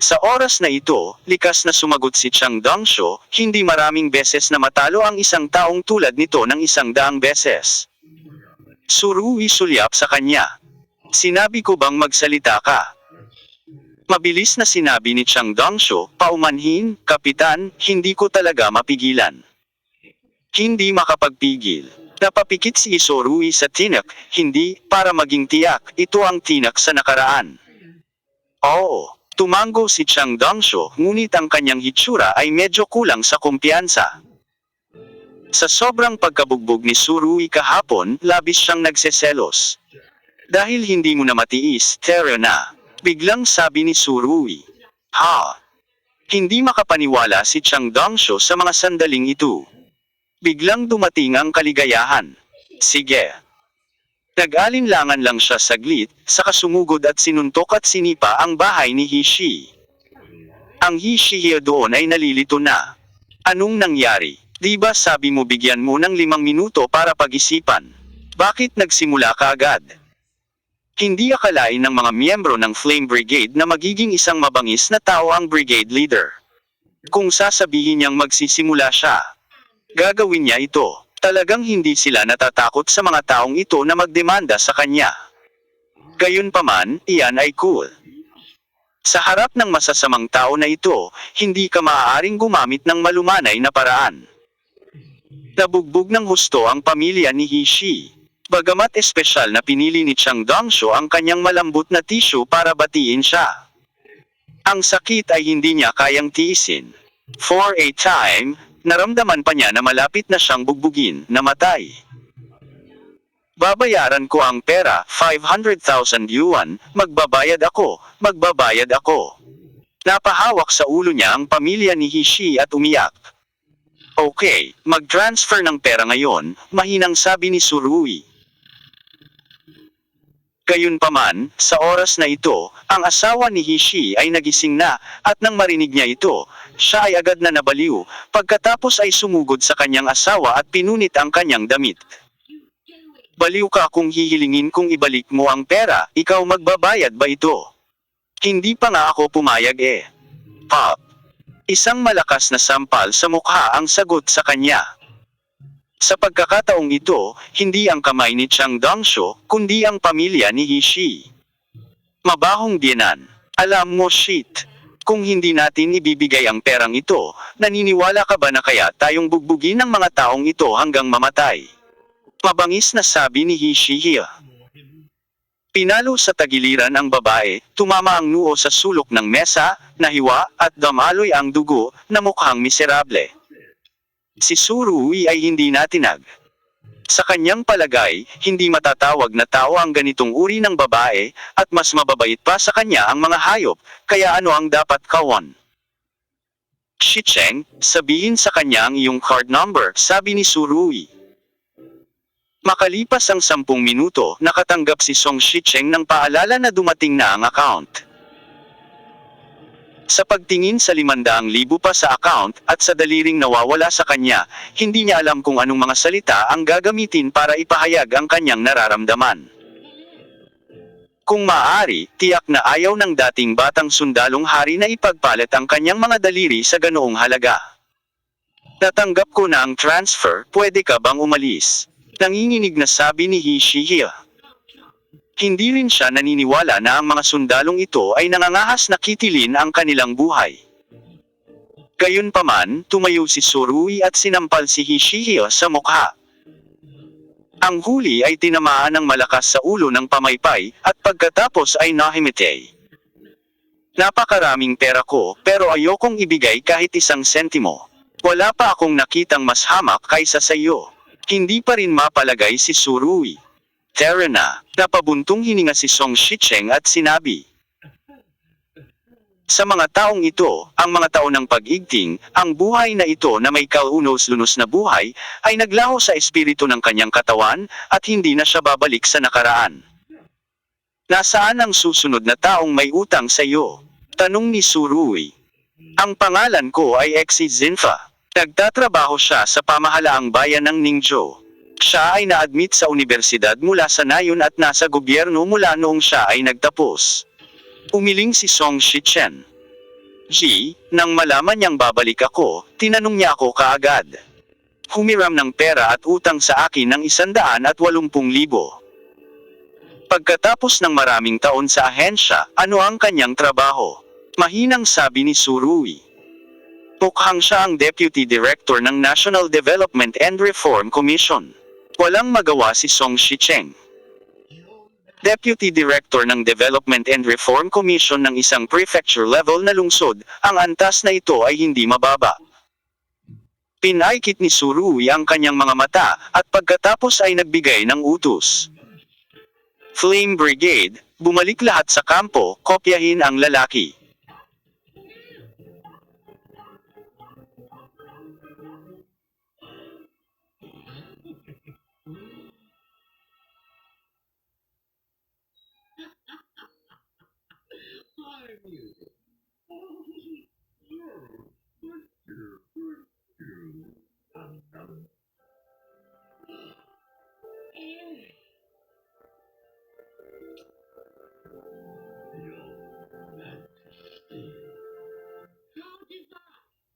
Sa oras na ito, likas na sumagot si Chang Dongsho, hindi maraming beses na matalo ang isang taong tulad nito ng 100 beses. Surui sulyap sa kanya. Sinabi ko bang magsalita ka? Mabilis na sinabi ni Chang Dongsho, paumanhin, Kapitan, hindi ko talaga mapigilan. Hindi makapagpigil. Napapikit si Surui sa tinak, hindi, para maging tiyak, ito ang tinak sa nakaraan. Oo. Tumango si Chang Dongsho, ngunit ang kanyang hitsura ay medyo kulang sa kumpiyansa. Sa sobrang pagkabugbog ni Surui kahapon, labis siyang nagseselos. Dahil hindi mo na matiis, tera na. Biglang sabi ni Surui. Ha? Hindi makapaniwala si Chang Dongsho sa mga sandaling ito. Biglang dumating ang kaligayahan. Sige. Nag-alinlangan lang siya saglit, saka sumugod at sinuntok at sinipa ang bahay ni Hishi. Ang Hishiya doon ay nalilito na. Anong nangyari? Di ba sabi mo bigyan mo ng 5 minuto para pag-isipan? Bakit nagsimula ka agad? Hindi akalain ng mga miyembro ng Flame Brigade na magiging isang mabangis na tao ang brigade leader. Kung sasabihin niyang magsisimula siya, gagawin niya ito. Talagang hindi sila natatakot sa mga taong ito na magdemanda sa kanya. Gayunpaman, iyan ay cool. Sa harap ng masasamang tao na ito, hindi ka maaaring gumamit ng malumanay na paraan. Nabugbog ng husto ang pamilya ni Hishi. Bagamat espesyal na pinili ni Chang Dongsho ang kanyang malambot na tissue para batiin siya. Ang sakit ay hindi niya kayang tiisin. For a time, naramdaman pa niya na malapit na siyang bugbugin, namatay. Babayaran ko ang pera, 500,000 yuan, magbabayad ako. Napahawak sa ulo niya ang pamilya ni Hishi at umiyak. Okay, mag-transfer ng pera ngayon, mahinang sabi ni Surui. Gayunpaman, sa oras na ito, ang asawa ni Hishi ay nagising na, at nang marinig niya ito, siya ay agad na nabaliw, pagkatapos ay sumugod sa kanyang asawa at pinunit ang kanyang damit. Baliw ka kung hihilingin kong ibalik mo ang pera, ikaw magbabayad ba ito? Hindi pa nga ako pumayag eh. Pop. Isang malakas na sampal sa mukha ang sagot sa kanya. Sa pagkakataong ito, hindi ang kamay ni Chang Dongsho, kundi ang pamilya ni Hishi. Mabahong biyenan. Alam mo shit. Kung hindi natin ibibigay ang perang ito, naniniwala ka ba na kaya tayong bugbugin ng mga taong ito hanggang mamatay? Mabangis na sabi ni Hishiya. Pinalo sa tagiliran ang babae, tumama ang noo sa sulok ng mesa, nahiwa, at damaloy ang dugo, na mukhang miserable. Si Surui ay hindi natinag. Sa kanyang palagay, hindi matatawag na tao ang ganitong uri ng babae, at mas mababait pa sa kanya ang mga hayop, kaya ano ang dapat kawan? Shicheng, sabihin sa kanya ang iyong card number, sabi ni Surui. Makalipas ang 10 minuto, nakatanggap si Song Shicheng ng paalala na dumating na ang account. Sa pagtingin sa 500,000 pa sa account, at sa daliring nawawala sa kanya, hindi niya alam kung anong mga salita ang gagamitin para ipahayag ang kanyang nararamdaman. Kung maaari, tiyak na ayaw ng dating batang sundalong hari na ipagpalit ang kanyang mga daliri sa ganoong halaga. Natanggap ko na ang transfer, pwede ka bang umalis? Nanginginig na sabi ni Hishiya. Hindi rin siya naniniwala na ang mga sundalong ito ay nangangahas na kitilin ang kanilang buhay. Gayunpaman, tumayo si Surui at sinampal si Hishiya sa mukha. Ang huli ay tinamaan ng malakas sa ulo ng pamaypay, at pagkatapos ay nahimatay. Napakaraming pera ko, pero ayokong ibigay kahit 1 sentimo. Wala pa akong nakitang mas hamak kaysa sa iyo. Hindi pa rin mapalagay si Surui. Tara na, napabuntong hininga si Song Shicheng at sinabi. Sa mga taong ito, ang mga taon ng pag-igting, ang buhay na ito na may kaunos-lunos na buhay, ay naglaho sa espiritu ng kanyang katawan, at hindi na siya babalik sa nakaraan. Nasaan ang susunod na taong may utang sa iyo? Tanong ni Surui. Ang pangalan ko ay Exi Zinfa. Nagtatrabaho siya sa pamahalaang bayan ng Ningzhou. Siya ay na-admit sa universidad mula sa nayon at nasa gobyerno mula noong siya ay nagtapos. Umiling si Song Shichen. Nang malaman niyang babalik ako, tinanong niya ako kaagad. Humiram ng pera at utang sa akin ng 180,000. Pagkatapos ng maraming taon sa ahensya, ano ang kanyang trabaho? Mahinang sabi ni Surui. Mukhang siya ang Deputy Director ng National Development and Reform Commission. Walang magawa si Song Shicheng. Deputy Director ng Development and Reform Commission ng isang prefecture level na lungsod, ang antas na ito ay hindi mababa. Pinaikit ni Surui ang kanyang mga mata, at pagkatapos ay nagbigay ng utos. Flame Brigade, bumalik lahat sa kampo, kopyahin ang lalaki.